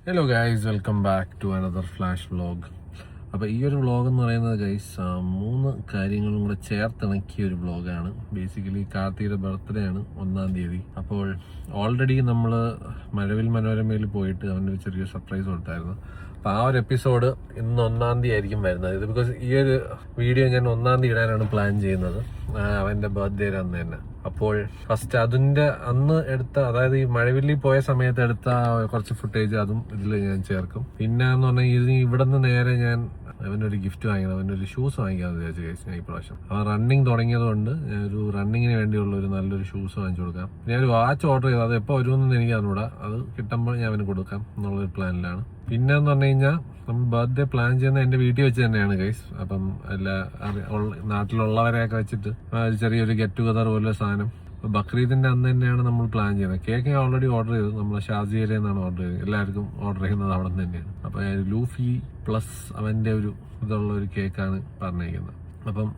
Hello guys, welcome back to another flash vlog. അപ്പോൾ ഈ ഒരു വ്ളോഗ് എന്ന് പറയുന്നത് ഗൈസ് 3 കാര്യങ്ങളും കൂടെ ചേർത്തിണക്കിയ ഒരു വ്ളോഗാണ്. ബേസിക്കലി കാർത്തിയുടെ ബർത്ത്ഡേ ആണ് 1-ാം തീയതി. അപ്പോൾ ഓൾറെഡി നമ്മൾ മഴവിൽ മനോരമയിൽ പോയിട്ട് അവൻ്റെ ഒരു ചെറിയ സർപ്രൈസ് കൊടുത്തായിരുന്നു. അപ്പോൾ ആ ഒരു എപ്പിസോഡ് ഇന്ന് 1-ാം തീയതി ആയിരിക്കും വരുന്നത്. ഇത് ബിക്കോസ് ഈ ഒരു വീഡിയോ ഞാൻ 1-ാം തീയതി ഇടാനാണ് പ്ലാൻ ചെയ്യുന്നത്, അവൻ്റെ ബർത്ത്ഡേ അന്ന് തന്നെ. അപ്പോൾ ഫസ്റ്റ് അതിൻ്റെ അന്ന് എടുത്ത, അതായത് ഈ മഴവില്ലി പോയ സമയത്ത് എടുത്ത കുറച്ച് ഫുട്ടേജ് അതും ഇതിൽ ഞാൻ ചേർക്കും. പിന്നെ എന്ന് പറഞ്ഞാൽ ഇത് ഇവിടെ നിന്ന് നേരെ ഞാൻ അവനൊരു ഗിഫ്റ്റ് വാങ്ങിക്കണം, അവനൊരു ഷൂസ് വാങ്ങിക്കാമെന്ന് വിചാരിച്ചു കഴിച്ചു. ഞാൻ ഈ പ്രാവശ്യം അവൻ റണ്ണിങ് തുടങ്ങിയത് കൊണ്ട് ഞാനൊരു റണ്ണിങ്ങിന് വേണ്ടിയുള്ള ഒരു നല്ലൊരു ഷൂസ് വാങ്ങിച്ചു കൊടുക്കാം. ഞാനൊരു വാച്ച് ഓർഡർ ചെയ്തു, അത് എപ്പോൾ വരുമെന്ന് എനിക്ക് അറിഞ്ഞൂടാ. അത് കിട്ടുമ്പോൾ ഞാൻ അവന് കൊടുക്കാം എന്നുള്ളൊരു പ്ലാനിലാണ്. പിന്നെ എന്ന് പറഞ്ഞു കഴിഞ്ഞാൽ നമ്മൾ ബർത്ത്ഡേ പ്ലാൻ ചെയ്യുന്നത് എൻ്റെ വീട്ടിൽ വെച്ച് തന്നെയാണ് ഗൈസ്. അപ്പം എല്ലാ നാട്ടിലുള്ളവരെയൊക്കെ വെച്ചിട്ട് ഒരു ചെറിയൊരു ഗെറ്റ് ടുഗദർ പോലെ സാധനം. ബക്രീദിന്റെ അന്ന് തന്നെയാണ് നമ്മൾ പ്ലാൻ ചെയ്യുന്നത്. കേക്ക് ഞാൻ ഓൾറെഡി ഓർഡർ ചെയ്തു, നമ്മൾ ഷാർജയിൽ നിന്നാണ് ഓർഡർ ചെയ്തത്. എല്ലാവർക്കും ഓർഡർ ചെയ്യുന്നത് അവിടെ നിന്ന് തന്നെയാണ്. അപ്പോൾ ലൂഫി പ്ലസ് അവൻ്റെ ഒരു ഇതുള്ള ഒരു കേക്കാണ് പറഞ്ഞിരിക്കുന്നത്. അപ്പം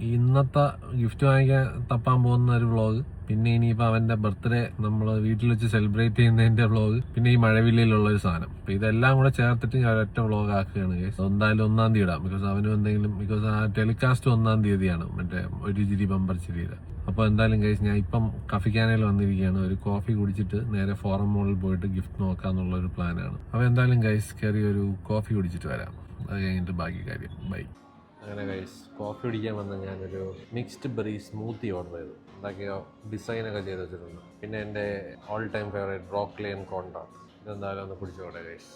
ഇന്നത്തെ ഗിഫ്റ്റ് വാങ്ങിക്കാൻ തപ്പാൻ പോകുന്ന ഒരു വ്ളോഗ്, പിന്നെ ഇനിയിപ്പോൾ അവൻ്റെ ബർത്ത്ഡേ നമ്മൾ വീട്ടിൽ വെച്ച് സെലിബ്രേറ്റ് ചെയ്യുന്നതിൻ്റെ വ്ളോഗ്, പിന്നെ ഈ മഴവില്ലയിലുള്ള ഒരു സാധനം. അപ്പോൾ ഇതെല്ലാം കൂടെ ചേർത്തിട്ട് ഞാൻ ഒരൊറ്റ വ്ളോഗ് ആക്കുകയാണ് ഗൈസ്. എന്തായാലും 1-ാം തീയതി ഇടാം, ബിക്കോസ് അവനും എന്തെങ്കിലും, ബിക്കോസ് ആ ടെലികാസ്റ്റ് 1-ാം തീയതിയാണ്, മറ്റേ ഒരു ചിരി ബമ്പർ ചിരിയുടെ. അപ്പോൾ എന്തായാലും ഗൈസ് ഞാൻ ഇപ്പം കഫിക്കാനയിൽ വന്നിരിക്കുകയാണ്. ഒരു കോഫി കുടിച്ചിട്ട് നേരെ ഫോറം മോളിൽ പോയിട്ട് ഗിഫ്റ്റ് നോക്കാന്നുള്ളൊരു പ്ലാനാണ്. അപ്പോൾ എന്തായാലും ഗൈസ് കയറി ഒരു കോഫി കുടിച്ചിട്ട് വരാം, അത് കഴിഞ്ഞിട്ട് ബാക്കി കാര്യം. ബൈ. അങ്ങനെ ഗൈസ് കോഫി കുടിക്കാൻ വന്ന ഞാനൊരു മിക്സ്ഡ് ബെറി സ്മൂത്തി ഓർഡർ ചെയ്തു. എന്തൊക്കെയോ ഡിസൈനൊക്കെ ചെയ്ത് വെച്ചിട്ടുണ്ട്. പിന്നെ എൻ്റെ all time favourite broccoli and കോണ്ട. ഇതെന്തായാലും ഒന്ന് കുടിച്ചോട്ടെ ഗൈസ്.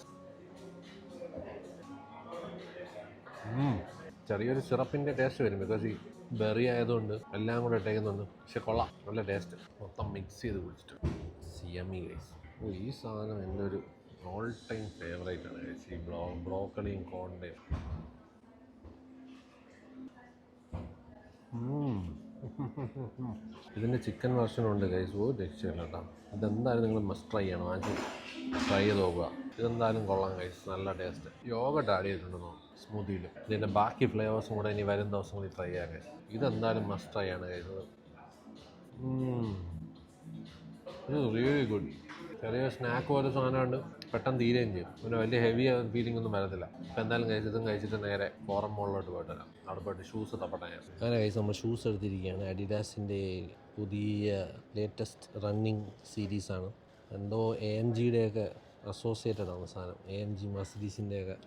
ചെറിയൊരു സിറപ്പിൻ്റെ ടേസ്റ്റ് വരും, ബിക്കോസ് ഈ ബെറി ആയതുകൊണ്ട് എല്ലാം കൂടെ ഇട്ടേക്കുന്നുണ്ട്. പക്ഷെ കൊള്ളാം, നല്ല ടേസ്റ്റ്. മൊത്തം മിക്സ് ചെയ്ത് കുടിച്ചിട്ട് സിയമ്മി ഗൈസ്. ഈ സാധനം എൻ്റെ ഒരു ഓൾ ടൈം ഫേവറേറ്റ് ആണ് ഗൈസ്, ഈ ബ്രോക്കലിയും കോണ്ടയും. ഇതിൻ്റെ ചിക്കൻ വെർഷനുണ്ട് ഗൈസ്, ഒരു രക്ഷയില്ല കേട്ടോ. ഇതെന്തായാലും നിങ്ങൾ മസ്റ്റ് ട്രൈ ചെയ്യണം, ആദ്യം ട്രൈ ചെയ്ത് നോക്കുക. ഇതെന്തായാലും കൊള്ളാം ഗൈസ്, നല്ല ടേസ്റ്റ്. യോഗട്ട് ആഡ് ചെയ്തിട്ടുണ്ടെന്നോ സ്മൂത്തിയിൽ. ഇതിൻ്റെ ബാക്കി ഫ്ലേവേഴ്സും കൂടെ ഇനി വരും ദിവസങ്ങളിൽ ട്രൈ ചെയ്യാം ഗൈസ്. ഇതെന്തായാലും മസ്റ്റ് ട്രൈ ആണ് ഗൈസ്. Really good. ചെറിയ സ്നാക്ക് പോലെ സാധനമുണ്ട്, പെട്ടെന്ന് തീരുകയും ചെയ്യും. പിന്നെ വലിയ ഹെവി ഫീലിംഗ് ഒന്നും വരത്തില്ല. അപ്പോൾ എന്തായാലും ഇതും കഴിച്ചിട്ട് നേരെ ഫോറം മോളിലോട്ട് പോയിട്ട് വരാം. അവിടെ പോയിട്ട് ഷൂസ് തപ്പട്ടെ. അങ്ങനെ കഴിച്ച് നമ്മൾ ഷൂസ് എടുത്തിരിക്കുകയാണ്. അഡിഡാസിൻ്റെ പുതിയ ലേറ്റസ്റ്റ് റണ്ണിങ് സീരീസാണ്. എന്തോ AMGയുടെയൊക്കെ അസോസിയേറ്റഡ് ആണ് സാധനം. AMG മർസിഡീസിൻ്റെയൊക്കെ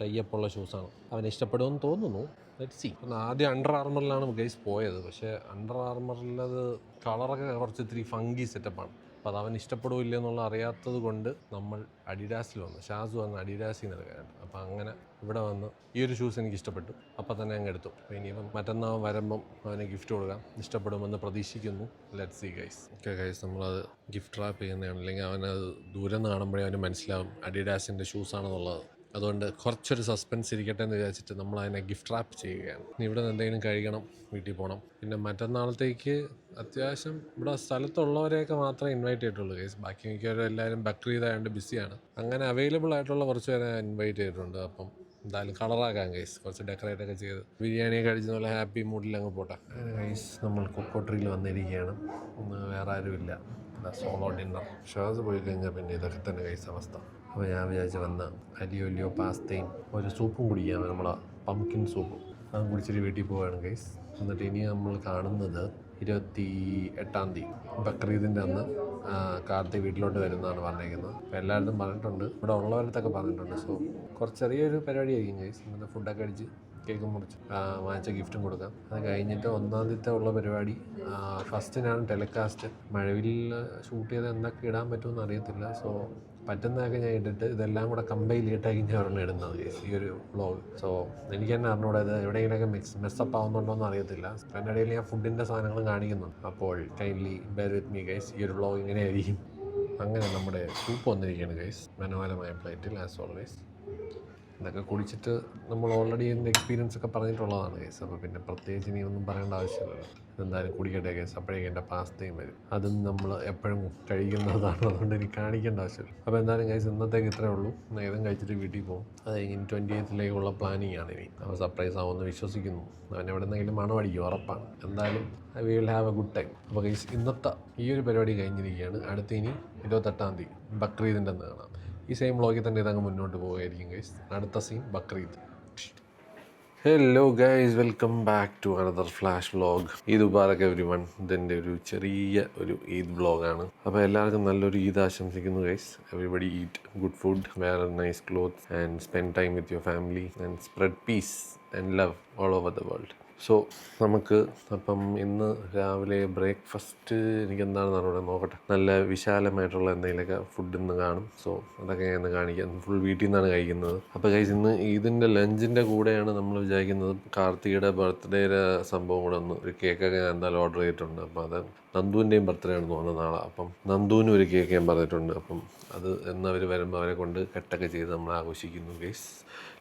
ടൈപ്പുള്ള ഷൂസാണ്. അവന് ഇഷ്ടപ്പെടുമെന്ന് തോന്നുന്നു. Let's see. ആദ്യം അണ്ടർ ആർമറിലാണ് ഗൈസ് പോയത്, പക്ഷേ അണ്ടർ ആർമറിലത് കളറൊക്കെ കുറച്ച് ഇത്തിരി ഫങ്കി സെറ്റപ്പാണ്. അപ്പോൾ അത് അവൻ ഇഷ്ടപ്പെടുമില്ല എന്നുള്ള അറിയാത്തത് കൊണ്ട് നമ്മൾ അഡിഡാസിൽ വന്നു. ഷാസ് വന്ന് അഡിഡാസിൽ നിന്ന് എടുക്കാനായിട്ട്. അപ്പോൾ അങ്ങനെ ഇവിടെ വന്ന് ഈ ഒരു ഷൂസ് എനിക്ക് ഇഷ്ടപ്പെട്ടു, അപ്പോൾ തന്നെ അങ്ങ് എടുത്തു. അപ്പോൾ ഇനിയിപ്പം മറ്റന്നാൾ വരുമ്പം അവനെ ഗിഫ്റ്റ് കൊടുക്കാം, ഇഷ്ടപ്പെടുമെന്ന് പ്രതീക്ഷിക്കുന്നു. Let's see guys. Okay guys, നമ്മളത് ഗിഫ്റ്റ് റാപ്പ് ചെയ്യുന്നതാണ്. അല്ലെങ്കിൽ അവനത് ദൂരെ നിന്ന് കാണുമ്പോഴേ അവന് മനസ്സിലാവും അഡിഡാസിൻ്റെ ഷൂസാണെന്നുള്ളത്. അതുകൊണ്ട് കുറച്ചൊരു സസ്പെൻസ് ഇരിക്കട്ടെ എന്ന് വിചാരിച്ചിട്ട് നമ്മൾ അതിനെ ഗിഫ്റ്റ് റാപ്പ് ചെയ്യുകയാണ്. ഇവിടെ നിന്ന് എന്തെങ്കിലും കഴിക്കണം, വീട്ടിൽ പോകണം. പിന്നെ മറ്റന്നാളത്തേക്ക് അത്യാവശ്യം ഇവിടെ സ്ഥലത്തുള്ളവരെയൊക്കെ മാത്രമേ ഇൻവൈറ്റ് ചെയ്തിട്ടുള്ളൂ കേസ്. ബാക്കി മിക്കവരും എല്ലാവരും ബക്രീദ് ആയതുകൊണ്ട് ബിസിയാണ്. അങ്ങനെ അവൈലബിൾ ആയിട്ടുള്ള കുറച്ച് പേരെ ഇൻവൈറ്റ് ചെയ്തിട്ടുണ്ട്. അപ്പം എന്തായാലും കളറാക്കാം ഗൈസ്, കുറച്ച് ഡെക്കറേറ്റ് ഒക്കെ ചെയ്ത് ബിരിയാണിയൊക്കെ കഴിച്ച് നല്ല ഹാപ്പി മൂഡിൽ അങ്ങ് പോട്ടെ ഗൈസ്. നമ്മൾ കൊക്കോട്രിയിൽ വന്നിരിക്കുകയാണ്. വേറെ ആരുമില്ല, സോളോ ഡിന്നർ. ഷാസ് പോയി കഴിഞ്ഞാൽ പിന്നെ ഇതൊക്കെ തന്നെ ഗൈസ് അവസ്ഥ. അപ്പോൾ ഞാൻ വിചാരിച്ച് വന്ന അലിയോ പാസ്തയും ഒരു സൂപ്പും കുടിക്കാം, നമ്മളെ പംകിൻ സൂപ്പും. അതും കുടിച്ചിട്ട് വീട്ടിൽ പോവുകയാണ് ഗൈസ്. എന്നിട്ട് ഇനി നമ്മൾ കാണുന്നത് 28-ാം തീയതി ബക്രീദിൻ്റെ അന്ന് കാർത്തി വീട്ടിലോട്ട് വരുന്നതാണ് പറഞ്ഞിരിക്കുന്നത്. അപ്പോൾ എല്ലാവരും പറഞ്ഞിട്ടുണ്ട്, ഇവിടെ ഉള്ളവരത്തൊക്കെ പറഞ്ഞിട്ടുണ്ട്. സോ കുറച്ച് ചെറിയൊരു പരിപാടി ആയിരിക്കും ഗൈസ്. ഇന്നത്തെ ഫുഡൊക്കെ അടിച്ച് കേക്ക് മുറിച്ച് വാങ്ങിച്ച ഗിഫ്റ്റും കൊടുക്കാം. അത് കഴിഞ്ഞിട്ട് 1-ാം തീയതി ഉള്ള പരിപാടി ഫസ്റ്റിനാണ് ടെലികാസ്റ്റ്. മഴവിൽ ഷൂട്ട് ചെയ്ത് എന്തൊക്കെ ഇടാൻ പറ്റുമെന്ന് അറിയത്തില്ല. സോ പറ്റുന്നതൊക്കെ ഞാൻ ഇട്ടിട്ട് ഇതെല്ലാം കൂടെ കമ്പൈൻ ചെയ്തിട്ടായിരിക്കും ഞാൻ ഒരെണ്ണം ഇടുന്നത് ഈ ഒരു വ്ളോഗ്. സോ എനിക്ക് തന്നെ അറിഞ്ഞൂടാ ഇത് എവിടെയെങ്കിലൊക്കെ മെസ്സപ്പ് ആവുന്നുണ്ടോ എന്ന് അറിയത്തില്ല. അതിൻ്റെ ഇടയിൽ ഞാൻ ഫുഡിൻ്റെ സാധനങ്ങളും കാണിക്കുന്നുണ്ട്. അപ്പോൾ kindly bear with me guys. ഈ ഒരു വ്ളോഗ് ഇങ്ങനെയായിരിക്കും. അങ്ങനെ നമ്മുടെ സൂപ്പ് വന്നിരിക്കുകയാണ് ഗൈസ്, മനോഹരമായ പ്ലേറ്റിൽ ആസ് ഓൾവേസ്. ഇതൊക്കെ കുടിച്ചിട്ട് നമ്മൾ ഓൾറെഡി ഇതിൻ്റെ എക്സ്പീരിയൻസ് ഒക്കെ പറഞ്ഞിട്ടുള്ളതാണ് കേസ്. അപ്പോൾ പിന്നെ പ്രത്യേകിച്ച് ഇനി ഒന്നും പറയേണ്ട ആവശ്യമില്ലല്ലോ. ഇതെന്തായാലും കുടിക്കട്ടെ കേസ്. അപ്പോഴേക്കും എൻ്റെ പാസ്തയും വരും. അതും നമ്മൾ എപ്പോഴും കഴിക്കുന്നതാണ്, അതുകൊണ്ട് എനിക്ക് കാണിക്കേണ്ട ആവശ്യമില്ല. അപ്പോൾ എന്തായാലും കേസ് ഇന്നത്തേക്ക് ഇത്രയേ ഉള്ളൂ. ഇതും കഴിച്ചിട്ട് വീട്ടിൽ പോകും. അത് കഴിഞ്ഞ് 28th പ്ലാനിങ് ആണ് ഇനി. അപ്പോൾ സർപ്രൈസ് ആവുമെന്ന് വിശ്വസിക്കുന്നു. അവൻ എവിടെ നിന്നെങ്കിലും മണം അടിക്കും, ഉറപ്പാണ്. എന്തായാലും we will have A good time. അപ്പോൾ കേസ് ഇന്നത്തെ ഈ ഒരു പരിപാടി കഴിഞ്ഞിരിക്കുകയാണ്. അടുത്ത് ഇനി 28-ാം തീയതി ബക്രീദിൻ്റെ അന്ന് കാണാം. ഈ സെയിം വ്ളോഗിൽ തന്നെ ഇതങ്ങ് മുന്നോട്ട് പോകുമായിരിക്കും ഗൈസ്. അടുത്ത scene Bakrid. Hello guys, welcome back to another flash vlog. Eid Mubarak everyone. ഇതെൻ്റെ ഒരു ചെറിയ ഒരു ഈദ് വ്ളോഗാണ്. അപ്പോൾ എല്ലാവർക്കും നല്ലൊരു ഈദ് ആശംസിക്കുന്നു guys. Everybody eat good food, wear nice clothes and spend time with your family and spread peace and love all over the world. So നമുക്ക് അപ്പം ഇന്ന് രാവിലെ ബ്രേക്ക്ഫാസ്റ്റ് എനിക്കെന്താണെന്ന് അറിയണം, നോക്കട്ടെ. നല്ല വിശാലമായിട്ടുള്ള എന്തെങ്കിലുമൊക്കെ ഫുഡ് ഇന്ന് കാണും. സോ അതൊക്കെ ഞാൻ ഇന്ന് കാണിക്കാം. ഫുൾ വീട്ടിൽ നിന്നാണ് കഴിക്കുന്നത്. അപ്പോൾ ഗൈസ്, ഇന്ന് ഇതിൻ്റെ ലഞ്ചിൻ്റെ കൂടെയാണ് നമ്മൾ വിചാരിക്കുന്നത് കാർത്തികയുടെ ബർത്ത്ഡേയുടെ സംഭവം കൂടെ ഒന്ന് ഒരു കേക്കൊക്കെ ഞാൻ എന്തായാലും ഓർഡർ ചെയ്തിട്ടുണ്ട്. അപ്പോൾ അത് നന്ദുവിൻ്റെയും ബർത്ത്ഡേ ആണെന്ന് തോന്നുന്നത് നാളെ. അപ്പം നന്ദുവിനും ഒരു കേക്ക് ഞാൻ പറഞ്ഞിട്ടുണ്ട്. അപ്പം അത് എന്നവർ വരുമ്പോൾ അവരെ കൊണ്ട് കട്ടൊക്കെ ചെയ്ത് നമ്മൾ ആഘോഷിക്കുന്നു guys.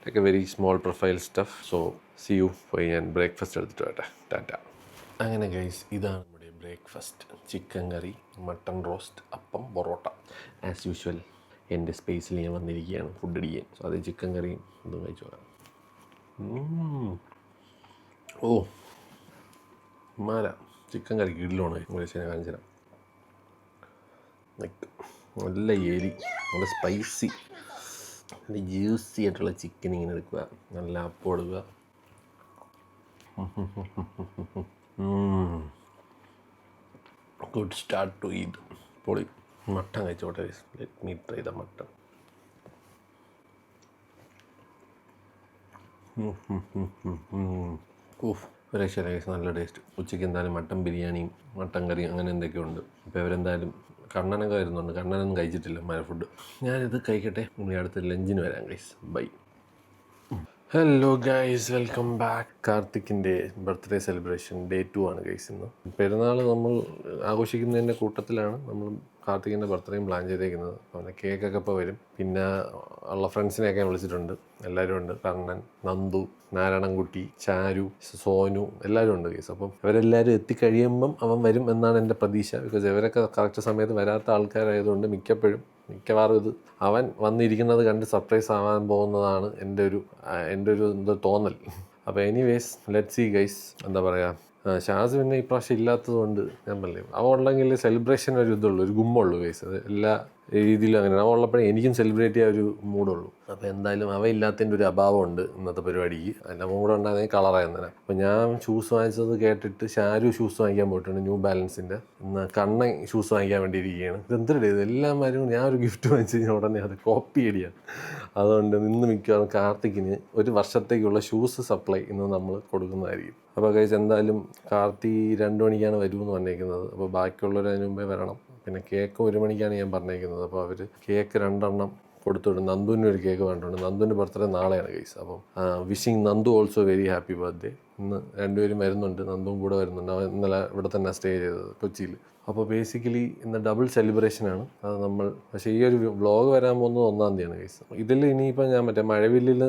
Like a very small profile stuff. So see you. പോയി ഞാൻ ബ്രേക്ക്ഫാസ്റ്റ് എടുത്തിട്ട് വരട്ടെ. ടാറ്റ. അങ്ങനെ ഗൈസ്, ഇതാണ് നമ്മുടെ ബ്രേക്ക്ഫാസ്റ്റ്. ചിക്കൻ കറി, മട്ടൺ റോസ്റ്റ്, അപ്പം, പൊറോട്ട. ആസ് യൂഷ്വൽ എൻ്റെ സ്പേസിൽ ഞാൻ വന്നിരിക്കുകയാണ് ഫുഡ് അടിക്കാൻ. സോ അത് ചിക്കൻ കറിയും ഇതും കഴിച്ചു പോകാം. ഓ മാല ചിക്കൻ കറി കിടിലാണ്. ഞാൻ കാണിച്ചു തരാം. ലൈക്ക് നല്ല എരി, നല്ല സ്പൈസി, നല്ല ജ്യൂസി ആയിട്ടുള്ള ചിക്കൻ ഇങ്ങനെ എടുക്കുക, നല്ല അപ്പം എടുക്കുക. Good start to Eid. പൊളി. മട്ടൻ കഴിച്ചോട്ടെ. Let me try the mutton. ഓഫ്, ഒരു രക്ഷയില്ല ഗൈസ്, നല്ല ടേസ്റ്റ്. ഉച്ചയ്ക്ക് എന്തായാലും മട്ടൻ ബിരിയാണിയും മട്ടൻ കറിയും അങ്ങനെ എന്തൊക്കെയോ ഉണ്ട്. അപ്പോൾ ഇവരെന്തായാലും കണ്ണനൊക്കെ വരുന്നുണ്ട്. കണ്ണനൊന്നും കഴിച്ചിട്ടില്ല മര ഫുഡ്. ഞാനിത് കഴിക്കട്ടെ. ഇനി അടുത്ത ലഞ്ചിന് വരാം guys. Bye. Hello guys, welcome back. കാർത്തിക്കിൻ്റെ ബർത്ത്ഡേ സെലിബ്രേഷൻ ഡേ 2 ആണ് ഗൈസ്. ഇന്ന് പെരുന്നാൾ നമ്മൾ ആഘോഷിക്കുന്നതിൻ്റെ കൂട്ടത്തിലാണ് നമ്മൾ കാർത്തികിൻ്റെ ബർത്ത്ഡേയും പ്ലാൻ ചെയ്തേക്കുന്നത്. അവൻ്റെ കേക്കൊക്കെ ഇപ്പോൾ വരും. പിന്നെ ഉള്ള ഫ്രണ്ട്സിനെയൊക്കെ വിളിച്ചിട്ടുണ്ട്. എല്ലാവരും ഉണ്ട്. കണ്ണൻ, നന്ദു, നാരായണൻകുട്ടി, ചാരു, സോനു എല്ലാവരും ഉണ്ട് കേസ്. അപ്പം ഇവരെല്ലാവരും എത്തിക്കഴിയുമ്പം അവൻ വരും എന്നാണ് എൻ്റെ പ്രതീക്ഷ. ബിക്കോസ് ഇവരൊക്കെ കറക്റ്റ് സമയത്ത് വരാത്ത ആൾക്കാരായതുകൊണ്ട് മിക്കവാറും ഇത് അവൻ വന്നിരിക്കുന്നത് കണ്ട് സർപ്രൈസ് ആവാൻ പോകുന്നതാണ് എൻ്റെ ഒരു എന്തോ തോന്നൽ. അപ്പോൾ എനിവേസ് ലെറ്റ് സീ ഗൈസ്. എന്താ പറയുക, ഷാസ് പിന്നെ ഇപ്രാവശ്യം ഇല്ലാത്തത് കൊണ്ട് ഞാൻ പറഞ്ഞില്ലേ, അവ ഉണ്ടെങ്കിൽ സെലിബ്രേഷൻ ഒരു ഇതുള്ളൂ, ഒരു ഗുമ്മുള്ളൂ ഗൈസ്. അത് എല്ലാ രീതിയിലും അങ്ങനെയാണ്. അവ ഉള്ളപ്പോഴേ എനിക്കും സെലിബ്രേറ്റ് ചെയ്യാൻ ഒരു മൂഡുള്ളൂ. അപ്പോൾ എന്തായാലും അവ ഇല്ലാത്തതിൻ്റെ ഒരു അഭാവമുണ്ട് ഇന്നത്തെ പരിപാടിക്ക്. അതിൻ്റെ കൂടെ ഉണ്ടായിരുന്നെങ്കിൽ കളറായിരുന്നേനെ. അപ്പോൾ ഞാൻ ഷൂസ് വാങ്ങിച്ചത് കേട്ടിട്ട് ഷാരു ഷൂസ് വാങ്ങിക്കാൻ പോയിട്ടുണ്ട്, ന്യൂ ബാലൻസിൻ്റെ. ഇന്ന് കണ്ണൻ ഷൂസ് വാങ്ങിക്കാൻ വേണ്ടി ഇരിക്കുകയാണ്. ഇതെന്തൊരു എല്ലാവരും ഞാൻ ഒരു ഗിഫ്റ്റ് വാങ്ങിച്ച് കഴിഞ്ഞാൽ ഉടനെ അത് കോപ്പി അടിയാണ്. അതുകൊണ്ട് ഇന്ന് മിക്കവാറും കാർത്തിക്കിന് ഒരു വർഷത്തേക്കുള്ള ഷൂസ് സപ്ലൈ ഇന്ന് നമ്മൾ കൊടുക്കുന്നതായിരിക്കും. അപ്പോൾ കഴിച്ച് എന്തായാലും കാർത്തി 2 മണിക്കാണ് വരുമെന്ന് പറഞ്ഞേക്കുന്നത്. അപ്പോൾ ബാക്കിയുള്ളവർ അതിന് മുമ്പേ വരണം. പിന്നെ കേക്ക് 1 മണിക്കാണ് ഞാൻ പറഞ്ഞേക്കുന്നത്. അപ്പോൾ അവർ കേക്ക് 2 എണ്ണം കൊടുത്തുവിടും. നന്ദുവിന് ഒരു കേക്ക് വേണ്ടിട്ടുണ്ട്. നന്ദുവിൻ്റെ ബർത്ത്ഡേ നാളെയാണ് ഗൈസ്. അപ്പം wishing Nandu also very happy birthday. ഇന്ന് 2 പേരും വരുന്നുണ്ട്. നന്ദുവും കൂടെ വരുന്നുണ്ട്. അവൻ ഇന്നലെ ഇവിടെ തന്നെ സ്റ്റേ ചെയ്തത്, കൊച്ചിയിൽ. അപ്പോൾ ബേസിക്കലി ഇന്ന് ഡബിൾ സെലിബ്രേഷനാണ്. അത് നമ്മൾ പക്ഷേ ഈ ഒരു വ്ളോഗ് വരാൻ പോകുന്നത് 1-ാം തീയതിയാണ് ഗൈസ്. ഇതിൽ ഇനിയിപ്പോൾ ഞാൻ മഴവില്ലിൽ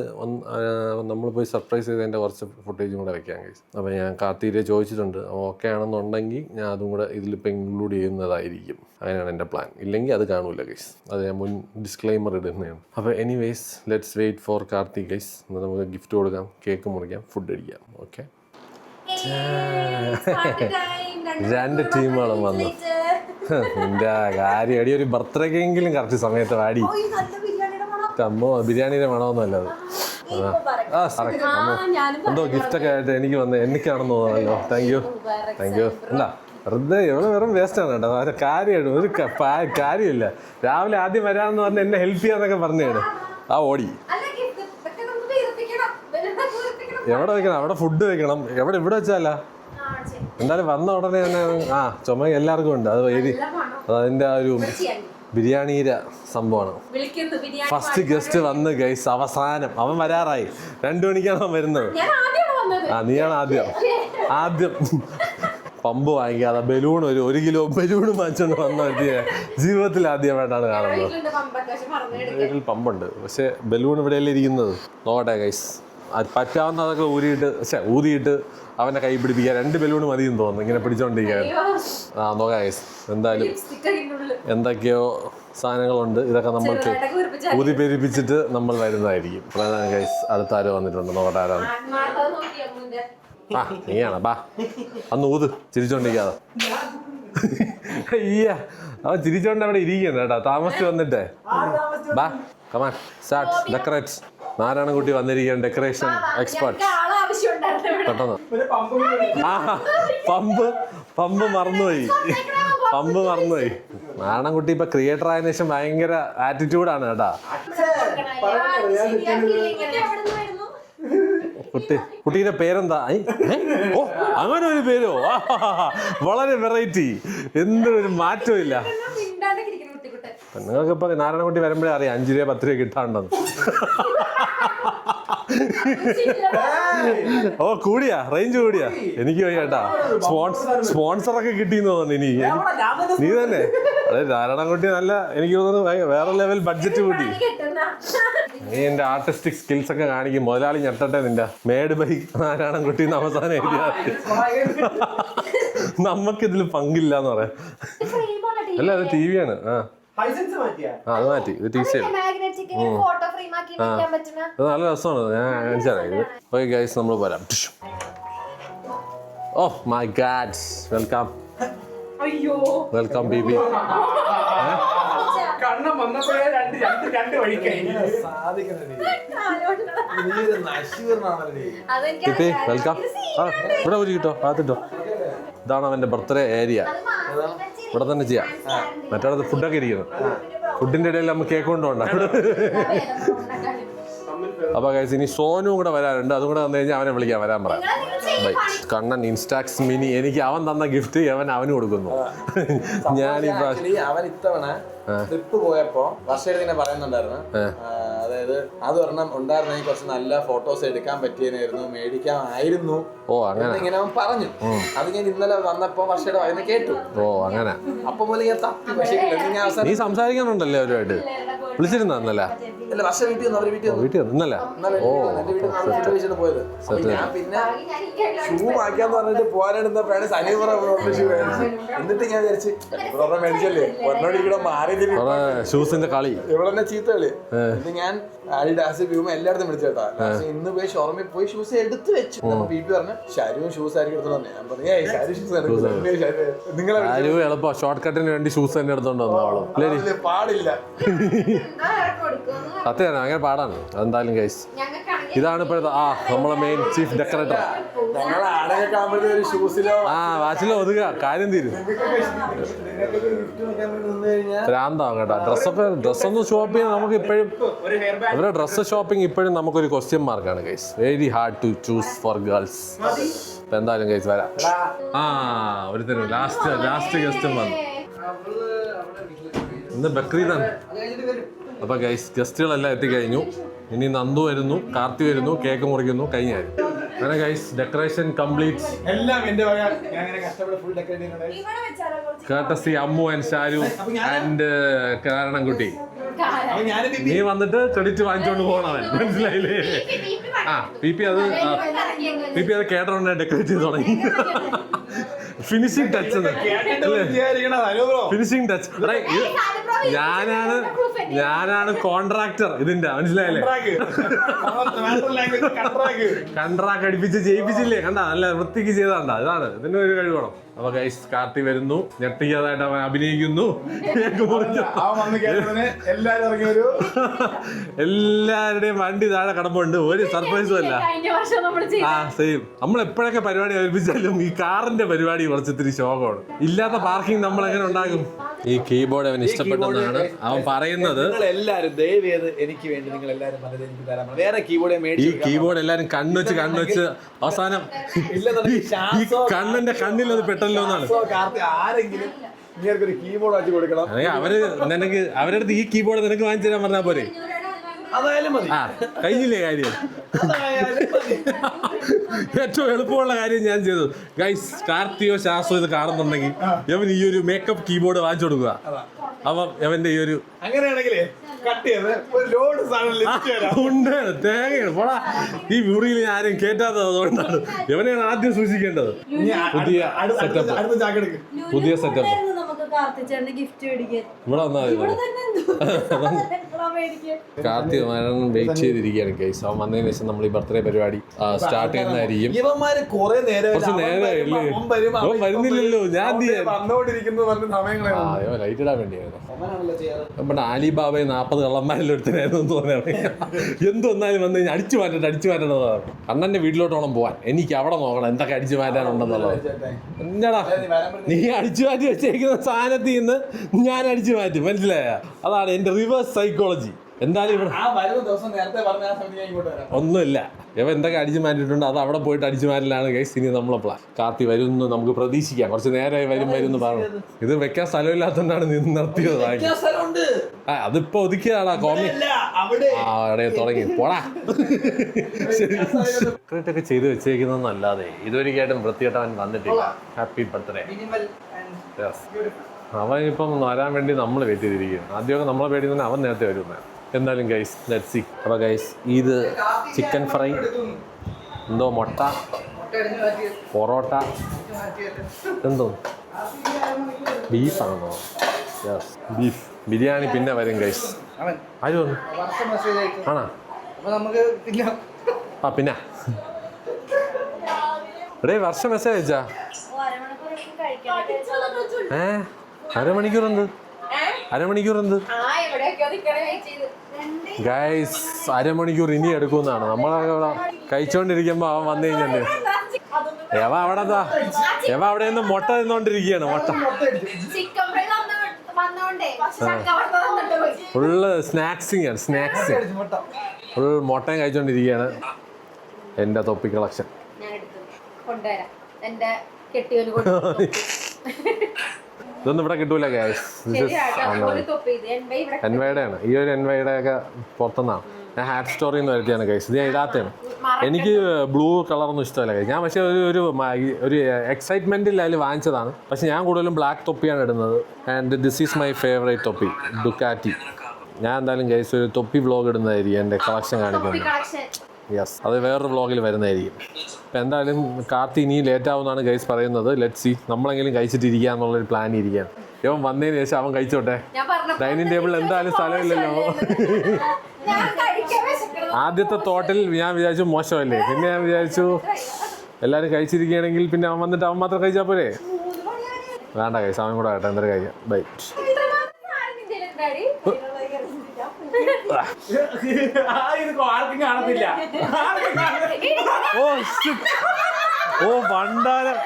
നമ്മൾ പോയി സർപ്രൈസ് ചെയ്തതിൻ്റെ കുറച്ച് ഫുട്ടേജും കൂടെ വെക്കാം ഗൈസ്. അപ്പോൾ ഞാൻ കാർത്തിയെ ചോദിച്ചിട്ടുണ്ട്. ഓക്കെ ആണെന്നുണ്ടെങ്കിൽ ഞാൻ അതും കൂടെ ഇതിലിപ്പോൾ ഇൻക്ലൂഡ് ചെയ്യുന്നതായിരിക്കും. അങ്ങനെയാണ് എൻ്റെ പ്ലാൻ. ഇല്ലെങ്കിൽ അത് കാണൂല ഗൈസ്. അത് ഞാൻ മുൻ ഡിസ്ക്ലെയിമർ ഇടുന്നതാണ്. അപ്പോൾ anyways let's wait for Karthi guys. എന്നാൽ നമുക്ക് ഗിഫ്റ്റ് കൊടുക്കാം, കേക്ക് മുറിക്കാം, ഫുഡ് അടിക്കാം. ഓക്കെ, 2 ടീമുകളും വന്നു. എൻ്റെ കാര്യം അടി, ഒരു ബർത്ത്ഡേക്കെങ്കിലും കറക്റ്റ് സമയത്ത് വാടി. അമ്മോ, ബിരിയാണിയുടെ മണമൊന്നുമല്ല അത്. എന്തോ ഗിഫ്റ്റൊക്കെ ആയിട്ട് എനിക്ക് എനിക്കാണെന്ന് തോന്നുന്നല്ലോ. Thank you. എന്താ വെറുതെ ഇവിടെ വെറും വേസ്റ്റാണ് കേട്ടോ. അത് കാര്യമായിട്ട് ഒരു കാര്യമില്ല. രാവിലെ ആദ്യം വരാമെന്ന് പറഞ്ഞ് എന്നെ ഹെൽപ്പ് ചെയ്യാന്നൊക്കെ പറഞ്ഞാണ്. ഓടി എവിടെ വെക്കണം? അവിടെ ഫുഡ് വെക്കണം. ഇവിടെ വെച്ചാലാ എന്തായാലും വന്ന ഉടനെ തന്നെ ചുമ എല്ലാവർക്കും ഉണ്ട്. അതിൻ്റെ ആ ഒരു ബിരിയാണിയുടെ സംഭവമാണ്. ഫസ്റ്റ് ഗസ്റ്റ് വന്ന് ഗൈസ്, അവസാനം അവൻ വരാറായി. 2 മണിക്കാണ് അവൻ വരുന്നത്. നീയാണ് ആദ്യം പമ്പ് വാങ്ങിക്കാതെ ബലൂൺ 1 കിലോ ബലൂൺ വാങ്ങിച്ചുകൊണ്ട് വന്ന ജീവിതത്തിൽ ആദ്യമായിട്ടാണ് കാണുന്നത്. വീട്ടിൽ പമ്പുണ്ട്, പക്ഷെ ബലൂൺ ഇവിടെയല്ലേ ഇരിക്കുന്നത്. നോക്കട്ടെ ഗൈസ്, പറ്റാവുന്നതൊക്കെ ഊതിയിട്ട് അവനെ കൈ പിടിപ്പിക്കുക. 2 ബലൂൺ മതിയെന്ന് തോന്നുന്നു ഇങ്ങനെ പിടിച്ചോണ്ടിരിക്കാൻ. നോക്കാം ഗൈസ്. എന്തായാലും എന്തൊക്കെയോ സാധനങ്ങളുണ്ട്. ഇതൊക്കെ നമ്മൾക്ക് ഊതി പെരിപ്പിച്ചിട്ട് നമ്മൾ വരുന്നതായിരിക്കും. അതാണ് ഗൈസ്. അടുത്ത ആരോ വന്നിട്ടുണ്ട്. നോക്കട്ടെ ആരാണ്. നീയാണ്. ബാ, അന്ന് ഊത് ചിരിച്ചോണ്ടിരിക്കാതെ. അവൻ ചിരിച്ചോണ്ട് അവിടെ ഇരിക്കുന്നു കേട്ടോ. താമസിച്ച് വന്നിട്ടേ. ബാ. Come on start decorate. നാരായണൻകുട്ടി വന്നിരിക്കുകയാണ്, ഡെക്കറേഷൻ എക്സ്പെർട്ട്. പെട്ടെന്ന് പമ്പ് മറന്നുപോയി. നാരായണൻകുട്ടി ഇപ്പൊ ക്രിയേറ്റർ ആയതിനു ശേഷം ഭയങ്കര ആറ്റിറ്റ്യൂഡാണ് കേട്ടാ. കുട്ടീന്റെ പേരെന്താ? ഓ അങ്ങനെ ഒരു പേരോ? വളരെ വെറൈറ്റി. എന്തൊരു മാറ്റവും ഇല്ല. നിങ്ങൾക്ക് ഇപ്പൊ നാരായണൻകുട്ടി വരുമ്പോഴേ അറിയാം 5 രൂപ 10 രൂപ കിട്ടാണ്ടെന്ന്. ഓ കൂടിയാ, റേഞ്ച് കൂടിയാ. എനിക്ക് പോയി കേട്ടാ. സ്പോൺസറൊക്കെ കിട്ടിയെന്ന് തോന്നുന്നു. നീ തന്നെ അതെ. നാരായണൻകുട്ടി നല്ല, എനിക്ക് തോന്നുന്നു വേറെ ലെവൽ ബഡ്ജറ്റ് കൂട്ടി. നീ എന്റെ ആർട്ടിസ്റ്റിക് സ്കിൽസ് ഒക്കെ കാണിക്കും. മുതലാളി ഞെട്ടട്ടെ. നിന്റെ മേഡ് ബൈ നാരായണൻകുട്ടി അവസാനം എഴുതിയാ നമുക്കിതിൽ പങ്കില്ലാന്ന് പറയാം. അല്ല അത് ടി വി ആണ്. അത് മാറ്റി. ഇത് ടി സി ആണ്. അത് നല്ല രസമാണ്. ഞാൻ കാണിച്ചാൽ. ഓക്കെ ഗൈസ്, നമ്മൾ പോരാം. Oh my god, welcome welcome baby. Welcome. ഇവിടെ ഒരു കിട്ടോ, ആത്തിട്ടോ. ഇതാണ് അവന്റെ ബർത്ത്ഡേ ഏരിയ. ഇവിടെ തന്നെ ചെയ്യാം. മറ്റേടത്ത് ഫുഡൊക്കെ ഇരിക്കുന്നു. ഫുഡിന്റെ ഇടയിൽ നമുക്ക് കേക്ക് കൊണ്ടുപോകണ്ട. അപ്പൊ ഗൈസ് ഇനി സോനും കൂടെ വരാനുണ്ട്. അതും കൂടെ വന്നു കഴിഞ്ഞാൽ അവനെ വിളിക്കാൻ വരാൻ പറയാം. ബൈ. കണ്ണൻ ഇൻസ്റ്റാക്സ് മിനി എനിക്ക് അവൻ തന്ന ഗിഫ്റ്റ് അവന് കൊടുക്കുന്നു. ഞാനിപ്പോ അവൻ ഇത്തവണ ട്രിപ്പ് പോയപ്പോ വർഷത്തിന് പറയുന്നുണ്ടായിരുന്നു, അതായത് അത് ഒരെണ്ണം ഉണ്ടായിരുന്നെങ്കിൽ കുറച്ച് നല്ല ഫോട്ടോസ് എടുക്കാൻ പറ്റിയതായിരുന്നു, മേടിക്കാമായിരുന്നു. ഓ അങ്ങനെ ഇങ്ങനെ അവൻ പറഞ്ഞു. അത് ഞാൻ ഇന്നലെ വന്നപ്പോ വർഷയുടെ വായന കേട്ടു. ഓ അങ്ങനെ. അപ്പൊ പോലെ ഞാൻ തപ്പി. പക്ഷേ നീ സംസാരിക്കാനുണ്ടല്ലേ അവരുമായിട്ട്? വിളിച്ചിരുന്നല്ല? അല്ല, വർഷ വീട്ടിൽ നിന്ന് അവര് വീട്ടിൽ നിന്നല്ലേ? ഓ പോയത്. ഞാൻ പിന്നെ ഷൂ വാങ്ങിക്കാന്ന് പറഞ്ഞിട്ട് പോകാനെടുന്നപ്പോഴാണ് സനീപുറ ഷൂ മേടിച്ചു. എന്നിട്ട് ഞാൻ വിചാരിച്ചു മേടിച്ചല്ലേ ഒന്നോട് ഇവിടെ മാറി ഷൂസിന്റെ കളി ഇവിടെ ചീത്ത കളി. എന്നിട്ട് ഞാൻ ആഡിഡാസ് പ്യൂമ എല്ലായിടത്തും വിളിച്ചു കേട്ടാ. ഇന്ന് പോയി ഷോറൂമിൽ പോയി ഷൂസ് എടുത്ത് വെച്ചു. പി പി പറഞ്ഞു ഷാരുവും ഷൂസ് ആയിരിക്കും എടുത്തു തന്നെ. ഞാൻ പറഞ്ഞു നിങ്ങളെ എളുപ്പം ഷോർട്ട് കട്ടിന് വേണ്ടി ഷൂസ് തന്നെ എടുത്തോണ്ട് വന്നോളൂ. പാടില്ല. സത്യമാണ്, ഭയങ്കര പാടാണ്. അതെന്തായാലും ഗൈസ് ഇതാണ് ഇപ്പോഴത്തെ നമ്മളെ മെയിൻ ചീഫ് ഡെക്കറേറ്റർ. വാച്ചിലോ ഒതുക, കാര്യം തീരും. ഭ്രാന്താവും കേട്ടോ. ഡ്രസ്സൊന്നും ഷോപ്പ് ചെയ്യാൻ നമുക്ക് ഇപ്പോഴും അവരുടെ ഡ്രസ്സ് ഷോപ്പിംഗ് ഇപ്പോഴും നമുക്കൊരു ക്വസ്റ്റ്യൻ മാർക്കാണ് guys. Very hard to choose for girls. ഇപ്പൊ എന്തായാലും ഗൈസ് വരാം. ഒരുത്തരും ലാസ്റ്റ് ഗസ്റ്റും വന്നു. ഇന്ന് ബക്രീദാണ്. അപ്പൊ ഗൈസ് ഗസ്റ്റുകളെല്ലാം എത്തിക്കഴിഞ്ഞു. ഇനി നന്ദു വരുന്നു, കാർത്തി വരുന്നു, കേക്ക് മുറിക്കുന്നു, കഴിഞ്ഞായിരുന്നു. അങ്ങനെ guys decoration complete. courtesy Ammu and Sharu and Narayanankutty. നീ വന്നിട്ട് ക്രെഡിറ്റ് വാങ്ങിച്ചോണ്ട് പോകണവൻ, മനസ്സിലായില്ലേ? പി പി അത് കേട്ടോണ്ട് ഡെക്കറേറ്റ് ചെയ്ത് തുടങ്ങി. Finishing touch finishing touch. ഞാനാണ് കോൺട്രാക്ടർ ഇതിന്റെ, മനസ്സിലായില്ലേ? കൺട്രാക്ട് അടിപ്പിച്ച് ചെയ്യിപ്പിച്ചില്ലേ? കണ്ടാ നല്ല വൃത്തിക്ക് ചെയ്താണ്ടാ. ഇതാണ് ഇതിന്റെ ഒരു കഴിവ് വേണം. അപ്പൊ ഗൈസ് കാർത്തി വരുന്നു, ഞെട്ടിക്കാതായിട്ട് അവൻ അഭിനയിക്കുന്നു. എല്ലാവരുടെയും വണ്ടി താഴെ കിടപ്പുണ്ട്. ഒരു സർപ്രൈസും അല്ല. സെയിം. നമ്മൾ എപ്പോഴൊക്കെ പരിപാടി അവതരിപ്പിച്ചാലും ഈ കാറിന്റെ പരിപാടി കുറച്ചിത്തിരി ശോകമാണ്. ഇല്ലാത്ത പാർക്കിംഗ് നമ്മൾ എങ്ങനെ ഉണ്ടാകും? ഈ കീബോർഡ് അവൻ ഇഷ്ടപ്പെട്ടതാണ് അവൻ പറയുന്നത്. എനിക്ക് വേണ്ടി നിങ്ങൾ എല്ലാവരും വേറെ കീബോർഡ് ഈ കീബോർഡ് എല്ലാരും കണ്ണുവെച്ച് അവസാനം ഈ കണ്ണന്റെ കണ്ണിൽ അത് പെട്ടല്ലോ എന്നാണ്. ആരെങ്കിലും കീബോർഡ് വെച്ച് കൊടുക്കണം. നിനക്ക് അവരുടെ അടുത്ത് ഈ കീബോർഡ് നിനക്ക് വാങ്ങിച്ചു തരാൻ പറഞ്ഞാൽ പോരെ? കഴിഞ്ഞില്ലേ കാര്യം? ഏറ്റവും എളുപ്പമുള്ള കാര്യം ഞാൻ ചെയ്തു ഗൈസ്. കാർത്തിയോ ശാസ്ത്രോ ഇത് കാണുന്നുണ്ടെങ്കിൽ അവൻ ഈ ഒരു മേക്കപ്പ് കീബോർഡ് വാങ്ങിച്ചു കൊടുക്കുക. അപ്പം അവന്റെ ഈ ഒരു അങ്ങനെയാണെങ്കിലേ ഉണ്ട് തേങ്ങയാണ് പോടാ. ഈ മുറിയിൽ ആരും കേറ്റാത്തത് അതുകൊണ്ടാണ്. ഇവനെയാണ് ആദ്യം സൂക്ഷിക്കേണ്ടത്. പുതിയ സെറ്റപ്പ് ഇവിടെ വന്നാൽ കാർത്തി വരാൻ വെയിറ്റ് ചെയ്തിരിക്കുകയാണ് ഗൈസ്. അവൻ വന്നതിന് ശേഷം നമ്മൾ ഈ ബർത്ത്ഡേ പരിപാടി സ്റ്റാർട്ട് ചെയ്യുന്നതായിരിക്കും. ഇവന്മാര് കുറച്ച് നേരമായില്ലേ വരുന്നില്ലല്ലോ. ഞാൻ ലൈറ്റ് ഇടാൻ വേണ്ടിയായിരുന്നു. നമ്മുടെ ആലിബാബയെ 40 കള്ളന്മാരിലൊരുത്തനായിരുന്നു തോന്നുന്നത്. എന്തൊന്നാലും വന്ന് കഴിഞ്ഞാൽ അടിച്ചു മാറ്റേണ്ടതാണ്. അണ്ണന്റെ വീട്ടിലോട്ട് വേണം പോവാൻ. എനിക്ക് അവിടെ നോക്കണം എന്തൊക്കെ അടിച്ചു മാറ്റാനുണ്ടെന്നുള്ളത്. എന്നാടാ നീ അടിച്ചു മാറ്റി വെച്ചേക്കുന്ന സാധനത്തിൽ നിന്ന് ഞാൻ അടിച്ചു മാറ്റും, മനസ്സിലായ? അതാണ് എന്റെ റിവേഴ്സ് സൈക്കോളജി. എന്തായാലും ഇവിടെ ഒന്നുമില്ല. ഇവ എന്തൊക്കെ അടിച്ചു മാറ്റിയിട്ടുണ്ട് അത് അവിടെ പോയിട്ട് അടിച്ചു മാറ്റലാണ് ഗൈസ്. ഇനി നമ്മളെ പ്ലാൻ. കാർത്തി വരുന്നു നമുക്ക് പ്രതീക്ഷിക്കാം. കുറച്ച് നേരമായി വരും എന്ന് പറഞ്ഞു. ഇത് വെക്കാൻ സ്ഥലമില്ലാത്തതുകൊണ്ടാണ് നിന്ന് നിർത്തിയത്. അതിപ്പോ ഒതുക്കിയതാടാ കോമി. അവിടെ തുടങ്ങി പോടാ. ഒക്കെ ചെയ്ത് വെച്ചേക്കുന്നതല്ലാതെ ഇതുവരെയായിട്ടും വൃത്തികെട്ടവൻ വന്നിട്ടില്ല. Happy birthday. അവൻ ഇപ്പം വരാൻ വേണ്ടി നമ്മൾ വെയിറ്റ് ചെയ്തിരിക്കുകയാണ്. ആദ്യമൊക്കെ നമ്മളെ പേടി തന്നെ അവൻ നേരത്തെ വരുന്നത്. എന്തായാലും ഗൈസ് ലെറ്റ്സ് സീ. അപ്പോൾ ഗൈസ് ഇത് ചിക്കൻ ഫ്രൈ, എന്തോ മുട്ട, പൊറോട്ട, എന്തോ ബീഫാണോ? Yes beef biryani. പിന്നെ വരും ഗൈസ്. ആര് വന്നു? ആണോ? ആ പിന്നെ ഇവിടെ വർഷം മെസ്സേജ് അയച്ചാ? അരമണിക്കൂർ എന്ത് ഗൈസ്? അരമണിക്കൂർ ഇനി എടുക്കുമെന്നാണ്. നമ്മളവിടെ കഴിച്ചോണ്ടിരിക്കുമ്പോ അവൻ വന്നു കഴിഞ്ഞല്ലേ. എവ അവിടെ നിന്ന് മുട്ട തിന്നോണ്ടിരിക്കുകയാണ്. മുട്ട ഫുള്ള് സ്നാക്സിങ് ഫുൾ മുട്ടയും കഴിച്ചോണ്ടിരിക്കുകയാണ്. എന്റെ തൊപ്പി കളക്ഷൻ ഇതൊന്നും ഇവിടെ കിട്ടൂല ഗൈസ്. എൻവൈയുടെ ആണ്. ഈ ഒരു എൻവൈയുടെ ഒക്കെ പുറത്തുനിന്നാണ്. ഞാൻ ഹാറ്റ് സ്റ്റോറിൽ നിന്ന് വരുത്തിയാണ് ഗൈസ്. ഇത് ഞാൻ ഇടാത്തതാണ്. എനിക്ക് ബ്ലൂ കളറൊന്നും ഇഷ്ടമല്ല ഗൈസ്. ഞാൻ പക്ഷേ ഒരു എക്സൈറ്റ്മെന്റിൽ അതിൽ വാങ്ങിച്ചതാണ്. പക്ഷെ ഞാൻ കൂടുതലും ബ്ലാക്ക് തൊപ്പിയാണ് ഇടുന്നത്. And this is my favourite തൊപ്പി, ഡുക്കാറ്റി. ഞാൻ എന്തായാലും ഗൈസ് ഒരു തൊപ്പി വ്ലോഗ് ഇടുന്നതായിരിക്കും എൻ്റെ കളക്ഷൻ കാണിക്കുന്നത്. യെസ്, അത് വേറൊരു വ്ളോഗിൽ വരുന്നതായിരിക്കും. അപ്പം എന്തായാലും കാർത്തി ഇനി ലേറ്റ് ആവുമെന്നാണ് ഗൈസ് പറയുന്നത്. Let see. നമ്മളെങ്കിലും കഴിച്ചിട്ടിരിക്കുക എന്നുള്ളൊരു പ്ലാൻ ഇരിക്കുകയാണ്. ഇവൻ വന്നതിന് ശേഷം അവൻ കഴിച്ചോട്ടെ. ഡൈനിങ് ടേബിളിൽ എന്തായാലും സ്ഥലമില്ലല്ലോ. ആദ്യത്തെ തോട്ടിൽ ഞാൻ വിചാരിച്ചു മോശമല്ലേ. പിന്നെ ഞാൻ വിചാരിച്ചു എല്ലാവരും കഴിച്ചിരിക്കുകയാണെങ്കിൽ പിന്നെ അവൻ വന്നിട്ട് അവൻ മാത്രം കഴിച്ചാൽ പോരെ. വേണ്ട ഗൈസ്, അവൻ കൂടെ ആകട്ടെ. എന്തായാലും കഴിക്കാം. ബൈ. ഓ പണ്ടാരം.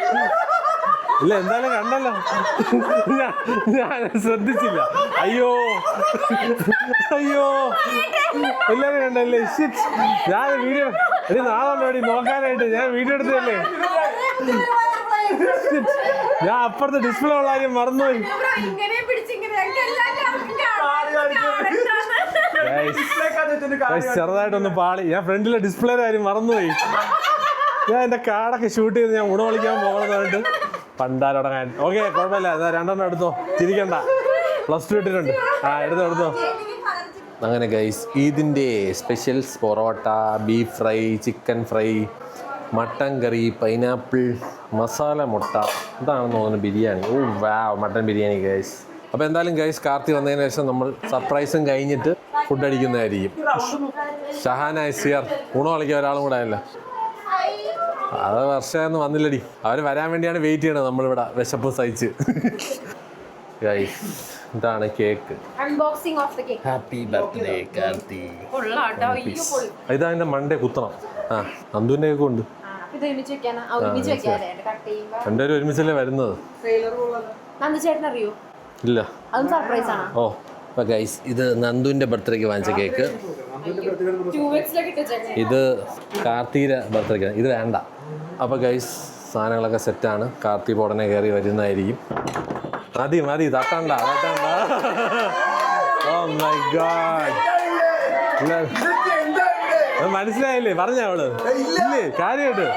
ഇല്ല എന്തായാലും കണ്ടല്ലോ. ഞാൻ ശ്രദ്ധിച്ചില്ല. അയ്യോ എല്ലാരും കണ്ടല്ലേ. ഞാൻ വീഡിയോ നാളെ നോക്കാനായിട്ട് ഞാൻ വീഡിയോ എടുത്തതല്ലേ. ഞാൻ അപ്പുറത്തെ ഡിസ്പ്ലേ ഉള്ള കാര്യം മറന്നുപോയി. ചെറുതായിട്ടൊന്ന് പാളി. ഞാൻ ഫ്രണ്ടിലെ ഡിസ്പ്ലേയുടെ കാര്യം മറന്നുപോയി. ഞാൻ എൻ്റെ കാർഡൊക്കെ ഷൂട്ട് ചെയ്ത് ഞാൻ ഊണ് വിളിക്കാൻ പോകുന്നതായിട്ട് പണ്ടാരടങ്ങാൻ. ഓക്കെ കുഴപ്പമില്ല. രണ്ടെണ്ണം എടുത്തോ, ചിരിക്കണ്ട. +2 ഇട്ടിട്ടുണ്ട്. എടുത്തോ. അങ്ങനെ ഗൈസ് ഈദിൻ്റെ specials parotta, beef fry, chicken fry, mutton curry, pineapple, masala മുട്ട, ഇതാണെന്ന് തോന്നുന്നു biryani. Oh wow, mutton biryani guys. അപ്പോൾ എന്തായാലും ഗൈസ് കാർത്തി വന്നതിന് ശേഷം നമ്മൾ സർപ്രൈസും കഴിഞ്ഞിട്ട് ഫുഡ് അടിക്കുന്നതായിരിക്കും. ഷഹാന സിയർ ഊണ് കളിക്കാൻ ഒരാളും കൂടെ ആയല്ലോ. അത് വർഷമൊന്നും വന്നില്ലടി. അവർ വരാൻ വേണ്ടിയാണ് വെയിറ്റ് ചെയ്യണത്. നമ്മളിവിടെ വിശപ്പ് സഹിച്ച്. ഗൈസ് ഇതാണ് cake. Unboxing of the cake. Happy birthday Karthi. ഇതാ അതിന്റെ മണ്ടേ കുത്തണം. നന്ദുവിന്റെ കേക്ക് ഉണ്ട്. രണ്ടുപേരും ഒരുമിച്ചല്ലേ വരുന്നത്. ഇല്ല. ഓ അപ്പോൾ ഗൈസ് ഇത് നന്ദുവിൻ്റെ ബർത്ത്ഡേക്ക് വാങ്ങിച്ച കേക്ക്. ഇത് കാർത്തിയുടെ ബർത്ത്ഡേക്ക്. ഇത് വേണ്ട. അപ്പോൾ ഗൈസ് സാധനങ്ങളൊക്കെ സെറ്റാണ്. കാർത്തി ഉടനെ കയറി വരുന്നതായിരിക്കും. മതി തട്ടണ്ട. ഓ മൈ ഗോഡ്, മനസ്സിലായില്ലേ? പറഞ്ഞ അവള് ഇല്ലേ കാര്യമായിട്ട്?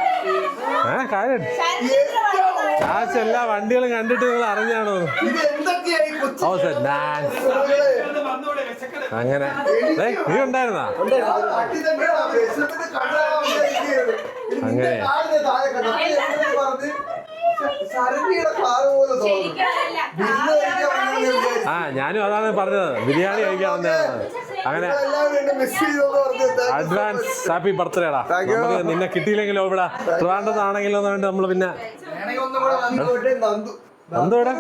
എല്ലാ വണ്ടികളും കണ്ടിട്ട് നിങ്ങൾ അറിഞ്ഞാണോ? ഓ സർ അങ്ങനെ നീ ഉണ്ടായിരുന്നാ? അങ്ങനെ ഞാനും അതാണ് പറഞ്ഞത്. ബിരിയാണി കഴിക്കാൻ വന്നതാണ്. അങ്ങനെ അഡ്വാൻസ് ഹാപ്പി ബർത്ത്ഡേടാ. നമുക്ക് നിന്നെ കിട്ടിയില്ലെങ്കിലോ ഇവിടെ ട്രിവാൻഡ്രത്താണെങ്കിലോ എന്ന് വേണ്ടി നമ്മള് പിന്നെ നന്ദോടെ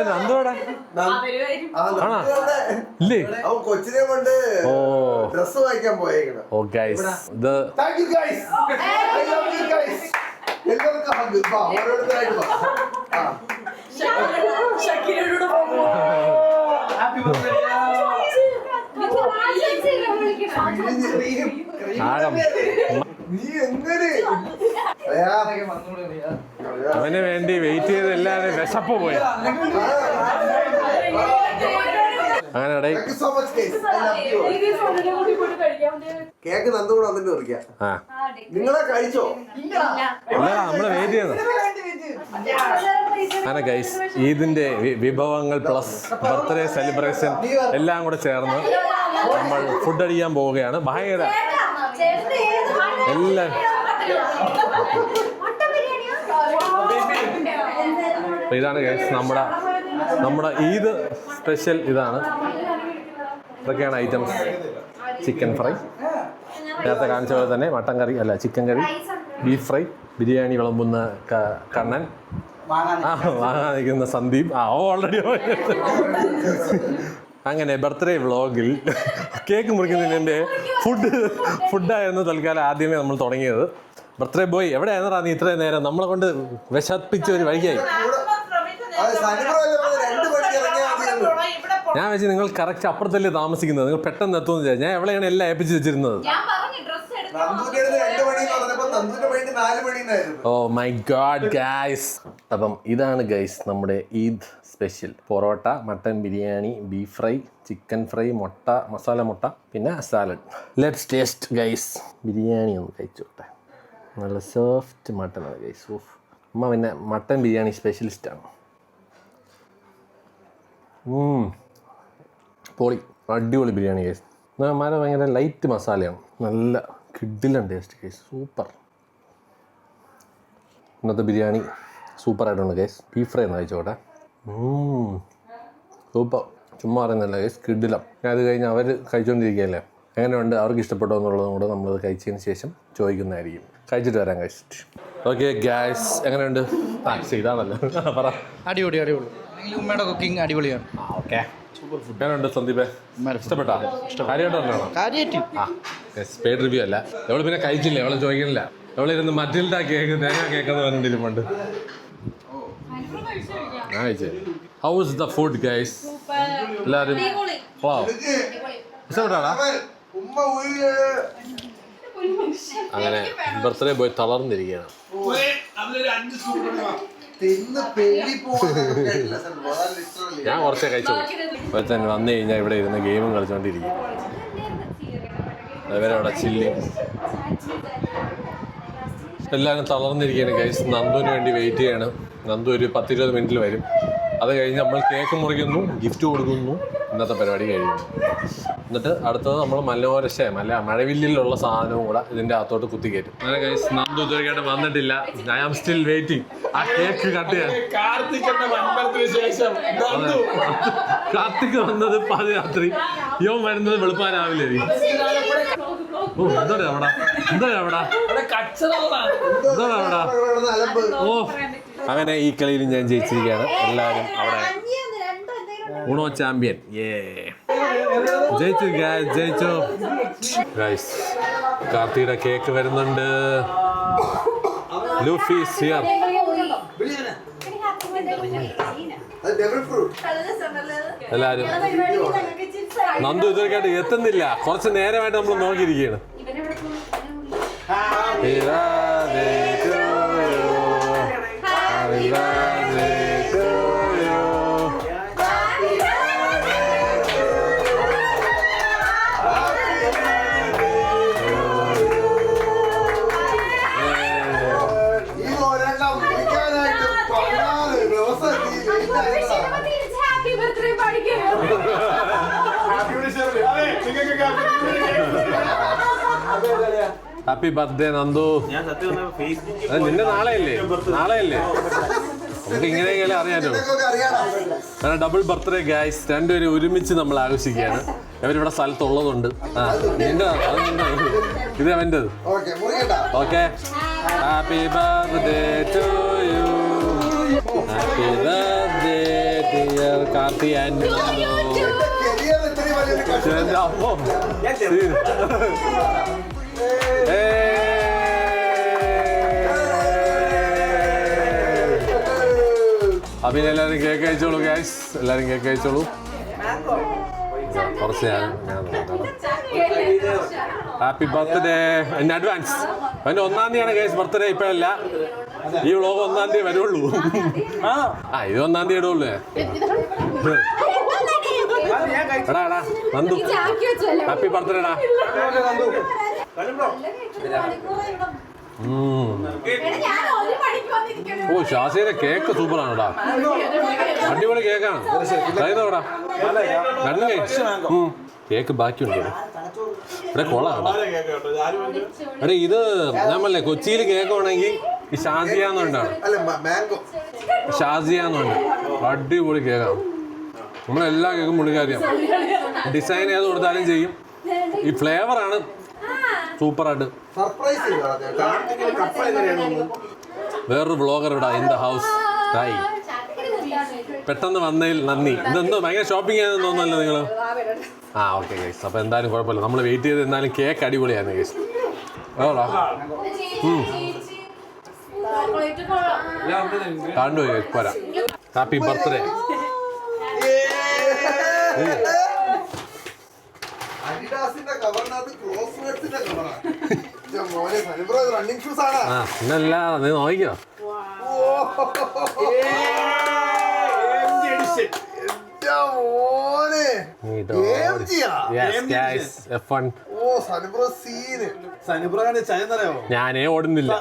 നന്ദോടെ ആണോ ഇല്ലേ? കൊച്ചിനെ കൊണ്ട് ഡ്രസ് വാങ്ങിക്കാൻ പോയേക്കണം. ഓ ഗൈസ് ഇത് അവന് വേണ്ടി വെയിറ്റ് ചെയ്ത് എല്ലാവരും വിശപ്പ് പോയി. അങ്ങനെ കേക്ക് നന്ദൂടെ വന്നിട്ട് പറിക്കാം. നിങ്ങളെ കഴിച്ചോ? നമ്മള് വെയിറ്റ് ചെയ്യുന്നു. അങ്ങനെ ഗൈസ് ഈദിന്റെ വിഭവങ്ങൾ പ്ലസ് ബർത്ത്ഡേ സെലിബ്രേഷൻ എല്ലാം കൂടെ ചേർന്ന് നമ്മൾ ഫുഡ് അടിക്കാൻ പോവുകയാണ്. ഭയങ്കര എല്ലാം ഇതാണ് ഗൈസ് നമ്മുടെ ഈദ് സ്പെഷ്യൽ. ഇതാണ് ഇതൊക്കെയാണ് ഐറ്റംസ്. ചിക്കൻ ഫ്രൈ നേരത്തെ കാണിച്ച പോലെ തന്നെ, മട്ടൻ കറി അല്ല ചിക്കൻ കറി, ബീഫ് ഫ്രൈ, ബിരിയാണി വിളമ്പുന്ന കണ്ണൻ, വാങ്ങാൻ നിൽക്കുന്ന സന്ദീപ്, ഓൾറെഡി. അങ്ങനെ ബർത്ത്ഡേ വ്ളോഗിൽ കേക്ക് മുറിക്കുന്നതിൻ്റെ ഫുഡായിരുന്നു തൽക്കാലം ആദ്യമേ നമ്മൾ തുടങ്ങിയത്. ബർത്ത്ഡേ ബോയ് എവിടെയായിരുന്നാ നീ ഇത്രയും നേരം? നമ്മളെ കൊണ്ട് വിശപ്പിച്ച ഒരു വഴിയായി. ഞാൻ വെച്ച് നിങ്ങൾ കറക്റ്റ് അപ്പുറത്തല്ലേ താമസിക്കുന്നത്, നിങ്ങൾ പെട്ടെന്ന് എത്തുമെന്ന് വിചാരിച്ചു. ഞാൻ എവിടെയാണ് എല്ലാം ഏൽപ്പിച്ച് വെച്ചിരുന്നത്. Oh my God guys. അപ്പം ഇതാണ് ഗൈസ് നമ്മുടെ Eid special. Parotta, mutton biryani, beef fry, chicken fry, മുട്ട, മസാല മുട്ട, പിന്നെ salad. Let's taste guys. Biryani ഒന്ന് കഴിച്ചോട്ടെ. നല്ല സോഫ്റ്റ് മട്ടനാണ് ഗൈസ്. ഓഫ് അമ്മ പിന്നെ മട്ടൻ ബിരിയാണി സ്പെഷ്യലിസ്റ്റാണ്. പൊളി, അടിപൊളി ബിരിയാണി ഗൈസ്. എന്നാൽ ഭയങ്കര ലൈറ്റ് മസാലയാണ്, നല്ല കിഡിലാണ് ടേസ്റ്റ് ഗൈസ്. സൂപ്പർ. ഇന്നത്തെ ബിരിയാണി സൂപ്പറായിട്ടുണ്ട് ഗൈസ്. ബീഫ് ഫ്രൈ ഒന്ന് കഴിച്ചോട്ടെ. സൂപ്പർ, ചുമ്മാ പറയുന്നില്ല ഗൈസ്, കിഡിലാണ്. ഞാൻ അത് കഴിഞ്ഞ് അവർ കഴിച്ചുകൊണ്ടിരിക്കുകയല്ലേ, എങ്ങനെയുണ്ട്, അവർക്ക് ഇഷ്ടപ്പെട്ടോ എന്നുള്ളതും കൂടെ നമ്മളത് കഴിച്ചതിന് ശേഷം ചോദിക്കുന്നതായിരിക്കും. കഴിച്ചിട്ട് വരാം ഗൈസ്. ഓക്കെ ഗൈസ്, എങ്ങനെയുണ്ട്? ഇതാണല്ലോ പറ. അടിപൊളി അടിപൊളി. ഉമ്മയുടെ കുക്കിംഗ് അടിപൊളിയാണ്. Okay, super food. എങ്ങനെയുണ്ട് സന്ദീപേ? ഇഷ്ടപ്പെട്ടോ? കാര്യമായിട്ട് പെയ്ഡ് റിവ്യൂ അല്ല. എവള് പിന്നെ കഴിച്ചില്ല, എവളെ ചോദിക്കുന്നില്ല. എവളിരുന്ന് മറ്റിൽഡ കേക്ക്, തേങ്ങ കേക്കെന്ന് പറഞ്ഞിട്ട് പണ്ട് ഞാൻ കഴിച്ചേ. How is the food guys? എല്ലാവരും ഇഷ്ടപ്പെട്ടാടാ? അങ്ങനെ ബർത്ത്ഡേ പോയി തളർന്നിരിക്കുകയാണ്. ഞാൻ കുറച്ചേ കഴിച്ചു. തന്നെ വന്നു കഴിഞ്ഞാൽ ഇവിടെ ഇരുന്ന് ഗെയിമും കളിച്ചുകൊണ്ടിരിക്കും. അതുവരെ അവിടെ ചില്ലി. എല്ലാവരും തളർന്നിരിക്കുകയാണ് ഗൈസ്. നന്ദുവിന് വേണ്ടി വെയിറ്റ് ചെയ്യണം. നന്ദു ഒരു 10-20 മിനിറ്റിൽ വരും. അത് കഴിഞ്ഞ് നമ്മൾ കേക്ക് മുറിക്കുന്നു, ഗിഫ്റ്റ് കൊടുക്കുന്നു, ഇന്നത്തെ പരിപാടി കഴിയുന്നു. എന്നിട്ട് അടുത്തത് നമ്മൾ മഴവില്ലിലുള്ള സാധനവും കൂടെ ഇതിൻ്റെ അകത്തോട്ട് കുത്തിക്കയറ്റും. അങ്ങനെ ഗൈസ്, നന്ദു ഇതുവരെയായിട്ട് വന്നിട്ടില്ല. I am still waiting. ആ കേക്ക് കട്ട് ചെയ്യാൻ. കാർത്തിക് വന്നത് പാതിരാത്രി, യോൻ വരുന്നത് വെളുപ്പാൻ രാവിലെ. ഓ അങ്ങനെ ഈ കളിയിൽ ഞാൻ ജയിച്ചിരിക്കുകയാണ്. എല്ലാവരും അവിടെ ഗുണോ ചാമ്പ്യൻ. ജയിച്ചു ജയിച്ചു ഗൈസ്. കാർത്തിയുടെ കേക്ക് വരുന്നുണ്ട്. ലൂഫി സിയർ. എല്ലാരും നന്ദു ഇതൊക്കെ എത്തുന്നില്ല. കുറച്ച് നേരമായിട്ട് നമ്മൾ നോക്കിയിരിക്കുകയാണ്. Happy birthday Nandu. നിന്റെ നാളെയല്ലേ? നമുക്ക് ഇങ്ങനെയെങ്കിലും അറിയാലോ. Double birthday guys. രണ്ടുപേരും ഒരുമിച്ച് നമ്മൾ ആഘോഷിക്കുകയാണ്. അവരിവിടെ സ്ഥലത്തുള്ളതുണ്ട്. ആ നിന്റെ അത് നിന്റെ ഇത് അവൻ്റെത്. Okay. Happy birthday to you. Happy birthday dear Karthi and അപ്പോ അപ്പം എല്ലാവരും കേക്ക് കഴിച്ചോളൂ ഗൈസ്. എല്ലാവരും കേക്ക് കഴിച്ചോളൂ. കുറച്ച് ഹാപ്പി ബർത്ത്ഡേ ഇൻ അഡ്വാൻസ്. അവൻ്റെ 1-ാം തീയതിയാണ് ഗൈസ് ബർത്ത്ഡേ. ഇപ്പോഴല്ല, ഈ വ്ളോഗ് 1-ാം തീയതി വരുള്ളൂ. ആ ഇത് 1-ാം തീയതി ഇടുള്ളൂ. എടാ എടാ നന്ദു ഹാപ്പി ബർത്ത്ഡേടാ. ഓ ഷാസിയുടെ കേക്ക് സൂപ്പറാണ് കേട്ടാ. അടിപൊളി കേക്കാണ്. കഴിയുന്നോടാ കേക്ക് ബാക്കിയുണ്ട് ഇവിടെ. കൊള്ളാം എടാ. ഇത് ഞാൻ പറഞ്ഞേ കൊച്ചിയിൽ കേക്ക് വേണമെങ്കിൽ ഈ ഷാസിയാന്നുണ്ടാണ്. ഷാസിയാന്നുണ്ട്. അടിപൊളി കേക്കാണ്. നമ്മളെല്ലാ കേക്കും പുള്ളിക്കാരിയാണ്. ഡിസൈൻ ചെയ്ത് കൊടുത്താലും ചെയ്യും. ഈ ഫ്ലേവറാണ് സൂപ്പറായിട്ട്. വേറൊരു വ്ളോഗർ ഇവിടെ ഇൻ ദ ഹൗസ്. ഹായ്, പെട്ടെന്ന് വന്നതിൽ നന്ദി. ഇതെന്തോ ഭയങ്കര ഷോപ്പിംഗ് ആണെന്ന് തോന്നുന്നല്ലോ നിങ്ങൾ. ആ ഓക്കെ ഗൈസ്. അപ്പോൾ എന്തായാലും കുഴപ്പമില്ല, നമ്മൾ വെയിറ്റ് ചെയ്ത് എന്നാലും കേക്ക് അടിപൊളിയായിരുന്നു ഗൈസ്. കണ്ടുപോയി കേക്ക് പോരാ. Happy birthday. പിന്നല്ല നീ നോക്കിയോ. ഞാനേ ഓടുന്നില്ല.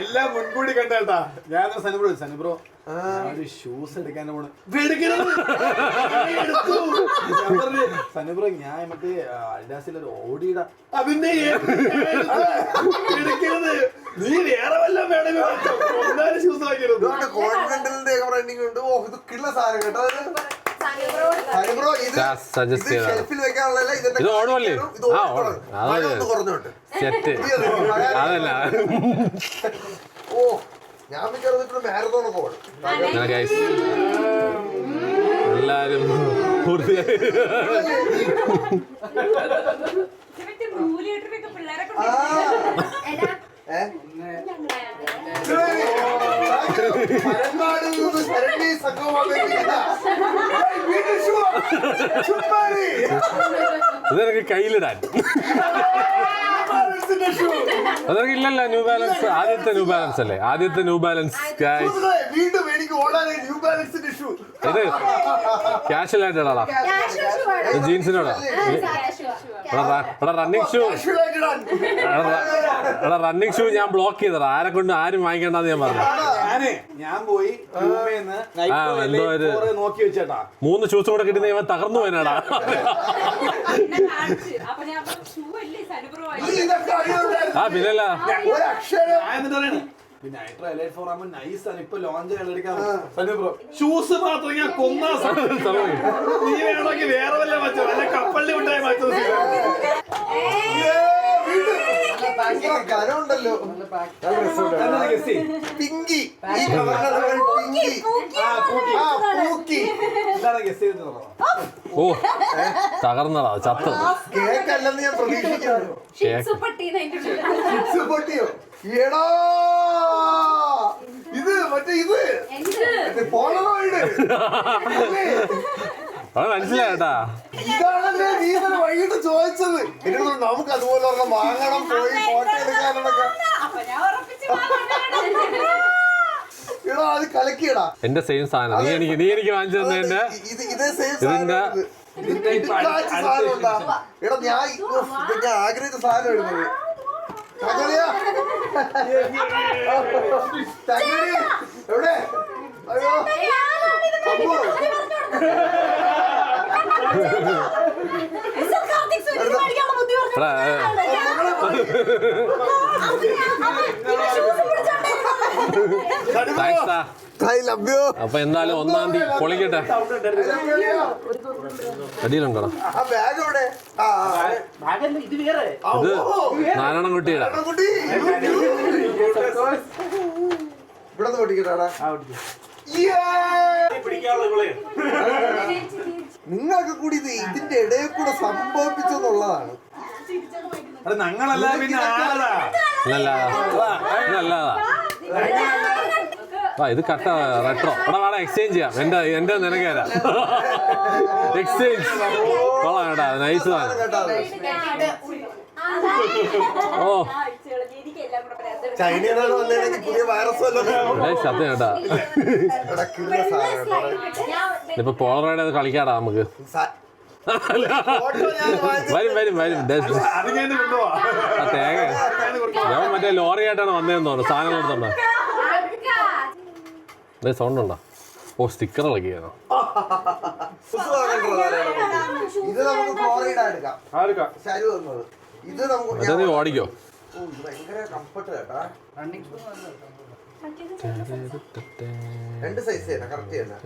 എല്ലാം മുൻകൂടി കണ്ടേട്ടാ. ഞാൻ സനുബ്രോ ഷൂസ് എടുക്കാൻ പോണ്. സനുബ്രോ ഞാൻ മറ്റേ അഡിഡാസിലൊരു ഓടിയിടാ. അതിന്റെ നീ വേറെ വല്ലതും വേണമെങ്കിൽ ഷൂസ് വാങ്ങിയിരുന്നു. കോൺഫിഡന്റിന്റെ ഉണ്ട്. ഓ ഇത് കിള്ള സാധനം കേട്ടോ. ഇത് ഓടുമല്ലേ? അതല്ല ഓ ഞാൻ മാരത്തോണൊക്കെ ഓടും. എല്ലാരും ഇതെനിക്ക് കയ്യിലിടാൻ. അതൊക്കെ ഇല്ലല്ലോ. ന്യൂ ബാലൻസ് ആദ്യത്തെ ന്യൂ ബാലൻസ് അല്ലേ? ആദ്യത്തെ ന്യൂ ബാലൻസ്. ഇത് ക്യാഷിലായിട്ട് ഇടാടാ. ജീൻസിനോടാ. എടാ റണ്ണിങ് ഷൂ. എടാ റണ്ണിങ് ഷൂ ഞാൻ ബ്ലോക്ക് ചെയ്തടാ. ആരെ കൊണ്ട് ആരും വാങ്ങിക്കണ്ടെന്ന് ഞാൻ പറഞ്ഞു. ഞാൻ പോയി എന്തോ ഒരു നോക്കി വെച്ചേട്ടാ. 3 ഷൂസ് കൂടെ കിട്ടുന്ന ഇവൻ തകർന്നു പോയനാടാ. ആ പിന്നല്ല ഷൂസ് മാത്രം ഞാൻ കൊന്ന നീ വേണമെങ്കിൽ വേറെ വല്ല മറ്റോ അല്ല കപ്പലിൽ ഉണ്ടായ മറ്റോ കരമുണ്ടല്ലോ. പിങ്കി ഓ തകർന്നടാ ചത്ത്. കേക്കല്ലെന്ന് ഞാൻ പ്രതീക്ഷിക്കുന്നു. എടാ ഇത് മറ്റേ ഇത് പോളറോയിഡ് അത് മനസ്സിലായിട്ടാ. ഇതാണല്ലേ നീ തന്നെ വൈകിട്ട് ചോദിച്ചത്. എനിക്ക് നമുക്ക് അതുപോലെ വാങ്ങണം, പോയി ഫോട്ടോ എടുക്കാനൊക്കെ. എടാ അത് കലക്കിയടാ. എന്റെ സെയിം സാധനം നീ എനിക്ക് വാങ്ങിച്ചു തന്നതിന്റെ ഇതേ സെയിം സാധനം. എടാ ഞാൻ ആഗ്രഹിച്ച സാധനം എടുക്കുന്നത്. എവിടെ? അയ്യോ അപ്പൊ എന്തായാലും 1-ാം തീയതി പൊളിക്കട്ടെ. അടിയിലുണ്ടോ ഇത് നാരായണൻകുട്ടിയുടെ നിങ്ങളൊക്കെ കൂടി ഇത് ഇതിന്റെ ഇടയിൽ കൂടെ സംഭവിപ്പിച്ചെന്നുള്ളതാണ്. ഇത് കട്ട റെട്രോ ഇവിടെ വേണം എക്സ്ചേഞ്ച് ചെയ്യാം. എന്റെ നിനക്ക് തരാം. എക്സ്ചേഞ്ച് കൊള്ളാം കേട്ടാ, നൈസ് ആണ്. ഓ സത്യം കേട്ടാ. ഇപ്പൊ പോളറോയുടെ അത് കളിക്കാടാ നമുക്ക്. വരും തേങ്ങ ഞാൻ മറ്റേ ലോറിയായിട്ടാണ് വന്നതെന്ന് തോന്നുന്നു. സാധനം കൊടുത്തോണ്ടോ സൗണ്ട് ഉണ്ടോ? ഓ സ്റ്റിക്കർ ഇളക്കിയാണോ? മറ്റേ നീ ഓടിക്കോ. രണ്ട് സൈസ് കറക്റ്റ് തന്നെ.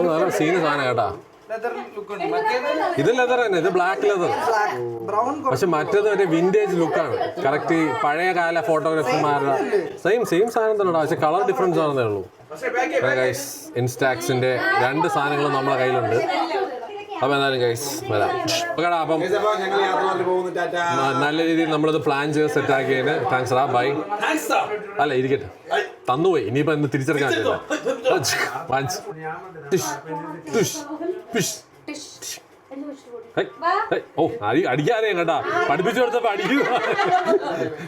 നല്ല സീന് സാധനം കേട്ടാ. ഇത് ലെതർ തന്നെ, ഇത് ബ്ലാക്ക് ലെതർ. പക്ഷെ മറ്റേത് ഒരു വിന്റേജ് ലുക്കാണ്. കറക്റ്റ് പഴയ കാല ഫോട്ടോഗ്രാഫർമാരുടെ സെയിം സാധനം തന്നെ. പക്ഷെ കളർ ഡിഫറൻസ് ആണെന്നേ ഉള്ളൂ. ഇൻസ്റ്റാക്സിന്റെ 2 സാധനങ്ങളും നമ്മളെ കയ്യിലുണ്ട്. അപ്പൊ എന്തായാലും ഗൈസ് വരാം. അപ്പം നല്ല രീതിയിൽ നമ്മളിത് പ്ലാൻ ചെയ്ത് സെറ്റ് ആക്കിയതിന് താങ്ക്സ് റാ. ബൈ. അല്ല ഇരിക്കട്ടെ, തന്നുപോയി. ഇനിയിപ്പോ ഇന്ന് തിരിച്ചെടുക്കാൻ പറ്റില്ല. ഓ അടിക്കാതെ കേട്ടാ, പഠിപ്പിച്ചു കൊടുത്തപ്പോ അടിക്കുക.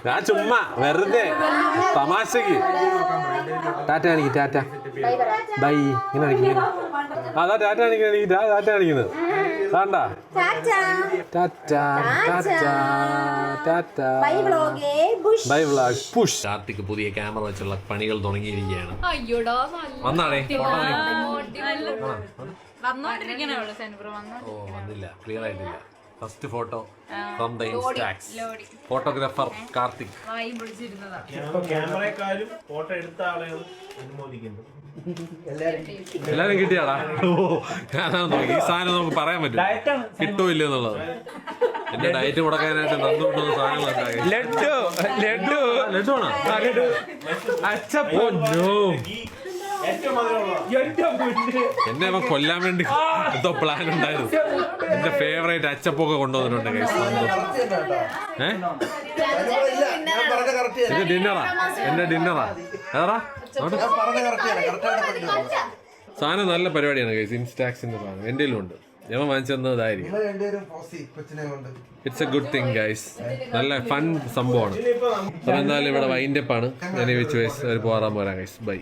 ഞാൻ ചുമ്മാ വെറുതെ തമാശക്ക്. ടാറ്റ കാണിക്കും, ടാറ്റ ബൈ. ഇങ്ങനെ കാണിക്കും. അതാ ടാറ്റ കാണിക്കുന്നത്, ടാറ്റ കാണിക്കുന്നത് വേണ്ട. By vlog push. കാർത്തിക് പുതിയ ക്യാമറ വെച്ചുള്ള പണികൾ തുടങ്ങിയിരിക്കുകയാണ്. വന്നാണേ ഓ വന്നില്ല, ക്ലിയർ ആയിട്ടില്ല. First photo from the Instax. Photographer Karthik. ക്യാമറക്കാരും ഫോട്ടോ എടുത്ത ആളുകൾ അനുമോദിക്കുന്നു. എല്ലാരും കിട്ടിയാടാ? ഓ ഞാനാണ് നോക്കി. ഈ സാധനം നമുക്ക് പറയാൻ പറ്റും കിട്ടോ ഇല്ല എന്നുള്ളത്. എന്റെ ഡയറ്റ് മുടക്കാനായിട്ട് തന്നുകൊണ്ടുവന്ന സാധനങ്ങളുണ്ടായി. ലഡുവാണോ? എന്നെ അവൻ കൊല്ലാൻ വേണ്ടി എന്തോ പ്ലാൻ ഉണ്ടായിരുന്നു. എന്റെ ഫേവറേറ്റ് അച്ചപ്പൊക്കെ കൊണ്ടുവന്നിട്ടുണ്ട് ഗൈസ്. ഇത് ഡിന്നറാ, എന്റെ ഡിന്നറാ. ഏതാ സാധനം? നല്ല പരിപാടിയാണ് ഗൈസ്. ഇൻസ്റ്റാക്സിന്റെ സാധനം എന്റെ ഉണ്ട്. ഞാൻ വാങ്ങിച്ചു തന്നതായിരിക്കും. It's a good thing guys. നല്ല ഫൺ സംഭവമാണ്. അപ്പൊ എന്തായാലും ഇവിടെ വൈൻഡപ്പാണ്. ഞാൻ വെച്ച് ഒരു പോറാൻ പോരാ ഗൈസ്. ബൈ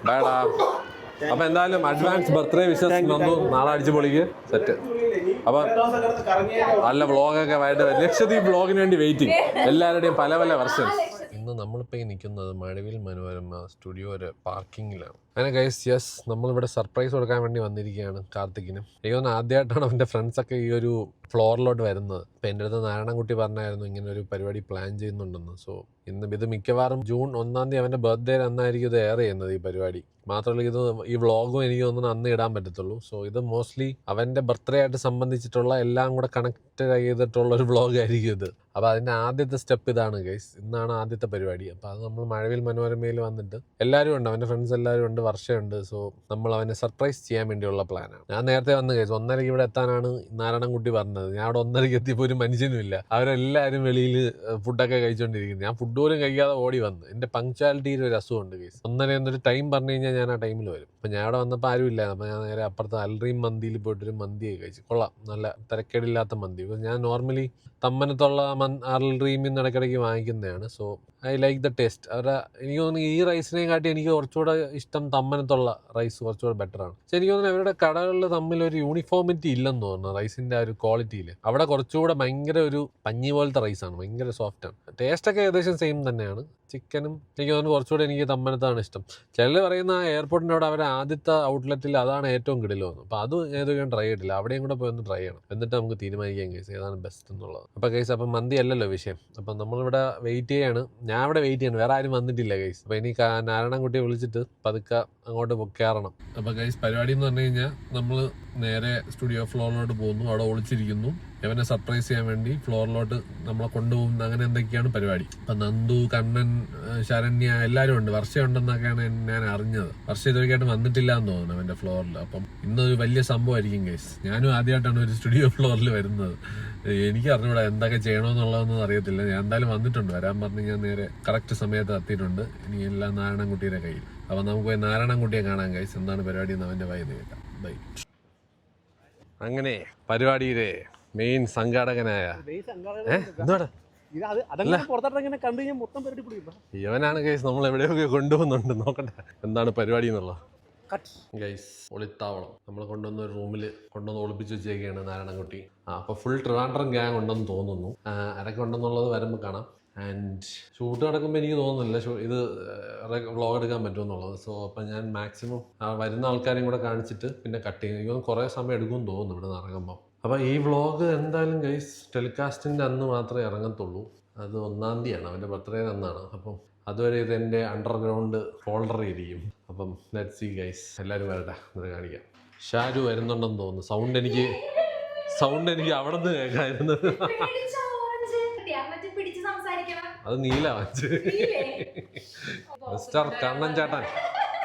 ബൈഡാ. അപ്പൊ എന്തായാലും അഡ്വാൻസ് ബർത്ത്ഡേ വിഷസ് വന്നു. നാളെ അടിച്ചു പൊളിക്ക് സെറ്റ്. അപ്പൊ നല്ല വ്ളോഗൊക്കെ ആയിട്ട് ലക്ഷദ്വീപ് വ്ളോഗിന് വേണ്ടി വെയിറ്റിംഗ്. എല്ലാവരുടെയും പല പല വെർഷൻസ്. ഇന്ന് നമ്മളിപ്പോൾ നിൽക്കുന്നത് മഴവിൽ മനോരമ സ്റ്റുഡിയോ ഒരു പാർക്കിങ്ങിലാണ്. അങ്ങനെ ഗൈസ് യെസ്, നമ്മളിവിടെ സർപ്രൈസ് കൊടുക്കാൻ വേണ്ടി വന്നിരിക്കുകയാണ് കാർത്തിക്കിന്. എനിക്ക് തോന്നുന്നു ആദ്യമായിട്ടാണ് അവൻ്റെ ഫ്രണ്ട്സൊക്കെ ഈ ഒരു ഫ്ലോറിലോട്ട് വരുന്നത്. അപ്പം എൻ്റെ അടുത്ത് നാരായണൻകുട്ടി പറഞ്ഞായിരുന്നു ഇങ്ങനെ ഒരു പരിപാടി പ്ലാൻ ചെയ്യുന്നുണ്ടെന്ന്. സോ ഇന്ന് ഇത് മിക്കവാറും ജൂൺ 1-ാം തീയതി അവൻ്റെ ബർത്ത്ഡേ അന്നായിരിക്കും ഇത് എയർ ചെയ്യുന്നത് ഈ പരിപാടി. മാത്രമല്ല ഇത് ഈ വ്ളോഗും എനിക്ക് തോന്നുന്നു അന്ന് ഇടാൻ പറ്റത്തുള്ളൂ. സോ ഇത് മോസ്റ്റ്ലി അവൻ്റെ ബർത്ത്ഡേ ആയിട്ട് സംബന്ധിച്ചിട്ടുള്ള എല്ലാം കൂടെ കണക്ട് ചെയ്തിട്ടുള്ള ഒരു വ്ളോഗ് ആയിരിക്കും ഇത്. അപ്പോൾ അതിൻ്റെ ആദ്യത്തെ സ്റ്റെപ്പ് ഇതാണ് ഗൈസ്. ഇന്നാണ് ആദ്യത്തെ പരിപാടി. അപ്പോൾ അത് നമ്മൾ മഴവിൽ മനോരമയിൽ വന്നിട്ട് എല്ലാവരും ഉണ്ട്, അവൻ്റെ ഫ്രണ്ട്സ് എല്ലാവരും ഉണ്ട്, വർഷമുണ്ട്. സോ നമ്മൾ അവനെ സർപ്രൈസ് ചെയ്യാൻ വേണ്ടിയുള്ള പ്ലാനാണ്. ഞാൻ നേരത്തെ വന്ന് ഗൈസ് 1:30 ഇവിടെ എത്താനാണ് നാരായണൻകുട്ടി പറഞ്ഞത്. ഞാൻ അവിടെ 1:30 എത്തിയപ്പോൾ ഒരു മനുഷ്യനും ഇല്ല. അവരെല്ലാവരും വെളിയിൽ ഫുഡൊക്കെ കഴിച്ചുകൊണ്ടിരിക്കുന്നത്. ഞാൻ ഫുഡ് പോലും കഴിക്കാതെ ഓടി വന്നു. എൻ്റെ പങ്ക്ച്വാലിറ്റിയിൽ ഒരു അസുഖമുണ്ട് ഗൈസ്. 1:30 എന്നൊരു ടൈം പറഞ്ഞു കഴിഞ്ഞാൽ ഞാൻ ആ ടൈമിൽ വരും. അപ്പോൾ ഞാൻ അവിടെ വന്നപ്പോൾ ആരും ഇല്ലായിരുന്നു. അപ്പോൾ ഞാൻ നേരെ അപ്പുറത്ത് അൽറീം മന്തിയിൽ പോയിട്ടൊരു മന്തിയൊക്കെ കഴിച്ചു. കൊള്ളാം, നല്ല തിരക്കേടില്ലാത്ത മന്തി. ഇപ്പോൾ ഞാൻ നോർമലി തമ്മനത്തുള്ള അൽറീമിൽ നിന്ന് ഇടയ്ക്കിടയ്ക്ക് വാങ്ങിക്കുന്നതാണ്. So I like the taste. അവരുടെ എനിക്ക് തോന്നുന്നു ഈ റൈസിനെയും കാട്ടി എനിക്ക് കുറച്ചുകൂടെ ഇഷ്ടം തമ്മനത്തുള്ള റൈസ് കുറച്ചുകൂടെ ബെറ്ററാണ്. പക്ഷെ എനിക്ക് തോന്നുന്നു അവരുടെ കടകളിൽ തമ്മിൽ ഒരു യൂണിഫോമിറ്റി ഇല്ലെന്ന് തോന്നുന്നു റൈസിൻ്റെ ആ ഒരു ക്വാളിറ്റിയിൽ. അവിടെ കുറച്ചുകൂടെ ഭയങ്കര ഒരു പഞ്ഞി പോലത്തെ റൈസാണ്, ഭയങ്കര സോഫ്റ്റാണ്. ടേസ്റ്റൊക്കെ ഏകദേശം സെയിം തന്നെയാണ്. ചിക്കനും എനിക്ക് തോന്നുന്നു കുറച്ചുകൂടെ എനിക്ക് തമ്മനത്താണ് ഇഷ്ടം. ചിലർ പറയുന്ന എയർപോർട്ടിൻ്റെ അവിടെ അവരുടെ ആദ്യത്തെ ഔട്ട്ലെറ്റിൽ അതാണ് ഏറ്റവും കിടിലം തോന്നുന്നു. അപ്പോൾ അത് ഏതൊക്കെയാണ് ട്രൈ ചെയ്തിട്ടില്ല, അവിടെയും കൂടെ പോയി ഒന്ന് ട്രൈ ചെയ്യണം, എന്നിട്ട് നമുക്ക് തീരുമാനിക്കാം കേസ് ഏതാണ് ബെസ്റ്റ് എന്നുള്ളത്. അപ്പോൾ കേസ് അപ്പം മന്തി അല്ലല്ലോ വിഷയം. അപ്പം നമ്മളിവിടെ വെയിറ്റ് ചെയ്യാണ്, ഞാൻ ഇവിടെ വെയിറ്റ് ചെയ്യണം, വേറെ ആരും വന്നിട്ടില്ല കേസ്. അപ്പോൾ ഇനി നാരായണൻകുട്ടിയെ വിളിച്ചിട്ട് പതുക്കെ അങ്ങോട്ട് കയറണം. അപ്പോൾ കേസ് പരിപാടി എന്ന് പറഞ്ഞു കഴിഞ്ഞാൽ നമ്മൾ നേരെ സ്റ്റുഡിയോ ഫ്ലോറിലോട്ട് പോകുന്നു, അവിടെ ഒളിച്ചിരിക്കുന്നു. ഇവനെ സർപ്രൈസ് ചെയ്യാൻ വേണ്ടി ഫ്ലോറിലോട്ട് നമ്മളെ കൊണ്ടുപോകുന്ന അങ്ങനെ എന്തൊക്കെയാണ് പരിപാടി. അപ്പം നന്ദു, കണ്ണൻ, ശരണ്യ എല്ലാവരും ഉണ്ട്. വർഷ ഉണ്ടെന്നൊക്കെയാണ് ഞാൻ അറിഞ്ഞത്. വർഷ ഇതുവരെയായിട്ട് വന്നിട്ടില്ല എന്ന് തോന്നുന്നു അവൻ്റെ ഫ്ലോറിൽ. അപ്പം ഇന്നൊരു വലിയ സംഭവമായിരിക്കും ഗൈസ്. ഞാനും ആദ്യമായിട്ടാണ് ഒരു സ്റ്റുഡിയോ ഫ്ലോറിൽ വരുന്നത്. എനിക്ക് അറിഞ്ഞൂടാ എന്തൊക്കെ ചെയ്യണമെന്നുള്ളതൊന്നും അറിയത്തില്ല. ഞാൻ എന്തായാലും വന്നിട്ടുണ്ട്, വരാൻ പറഞ്ഞ് ഞാൻ നേരെ കറക്റ്റ് സമയത്ത് എത്തിയിട്ടുണ്ട്. ഇനി എല്ലാം നാരായണൻകുട്ടിയുടെ കയ്യിൽ. അപ്പം നമുക്ക് പോയി നാരായണൻകുട്ടിയെ കാണാൻ ഗൈസ്. എന്താണ് പരിപാടി എന്ന് അവൻ്റെ വായിന്ന് കേൾക്കാം. ബൈ. അങ്ങനെ പരിപാടിയിലെ മെയിൻ സംഘാടകനായ എന്താണ് ഇവനാണ് ഗൈസ് നമ്മൾ എവിടെയൊക്കെ കൊണ്ടുപോകുന്നുണ്ട്. നോക്കട്ടെ എന്താണ് പരിപാടി എന്നുള്ളത്. ഗൈസ് ഒളിത്താവളം നമ്മൾ കൊണ്ടുവന്ന ഒരു റൂമിൽ കൊണ്ടുവന്ന് ഒളിപ്പിച്ച് വെച്ചേക്കാണ് നാരായണൻകുട്ടി. അപ്പോൾ ഫുൾ ട്രിവാൻഡ്രം ഗ്യാങ് ഉണ്ടെന്ന് തോന്നുന്നു. ആരൊക്കെ ഉണ്ടെന്നുള്ളത് വരുമ്പോൾ കാണാം. ആൻഡ് ഷൂട്ട് നടക്കുമ്പോൾ എനിക്ക് തോന്നുന്നില്ല ഇത് വ്ളോഗ് എടുക്കാൻ പറ്റുമെന്നുള്ളത്. സോ അപ്പം ഞാൻ മാക്സിമം വരുന്ന ആൾക്കാരെയും കൂടെ കാണിച്ചിട്ട് പിന്നെ കട്ട് ചെയ്യും. എനിക്ക് കുറേ സമയം എടുക്കുമെന്ന് തോന്നുന്നു ഇവിടെ നിന്ന് ഇറങ്ങുമ്പോൾ. അപ്പോൾ ഈ വ്ളോഗ് എന്തായാലും ഗൈസ് ടെലികാസ്റ്റിൻ്റെ അന്ന് മാത്രമേ ഇറങ്ങത്തുള്ളൂ. അത് 1-ാം തീയതിയാണ്, അവൻ്റെ ബർത്ത്ഡേ അന്നാണ്. അപ്പം അതുവരെ ഇത് എൻ്റെ അണ്ടർഗ്രൗണ്ട് ഫോൾഡറിൽ ഇരിക്കും. അപ്പം ലെറ്റ്സ് സീ ഗൈസ്. എല്ലാവരും വരട്ടെ, എന്നിട്ട് കാണിക്കാം. ഷാരു വരുന്നുണ്ടെന്ന് തോന്നുന്നു. സൗണ്ട് എനിക്ക് അവിടെ നിന്ന് കേൾക്കായിരുന്നു. അത് നീല വാങ്ങിച്ച്. മിസ്റ്റർ കണ്ണൻ ചേട്ടൻ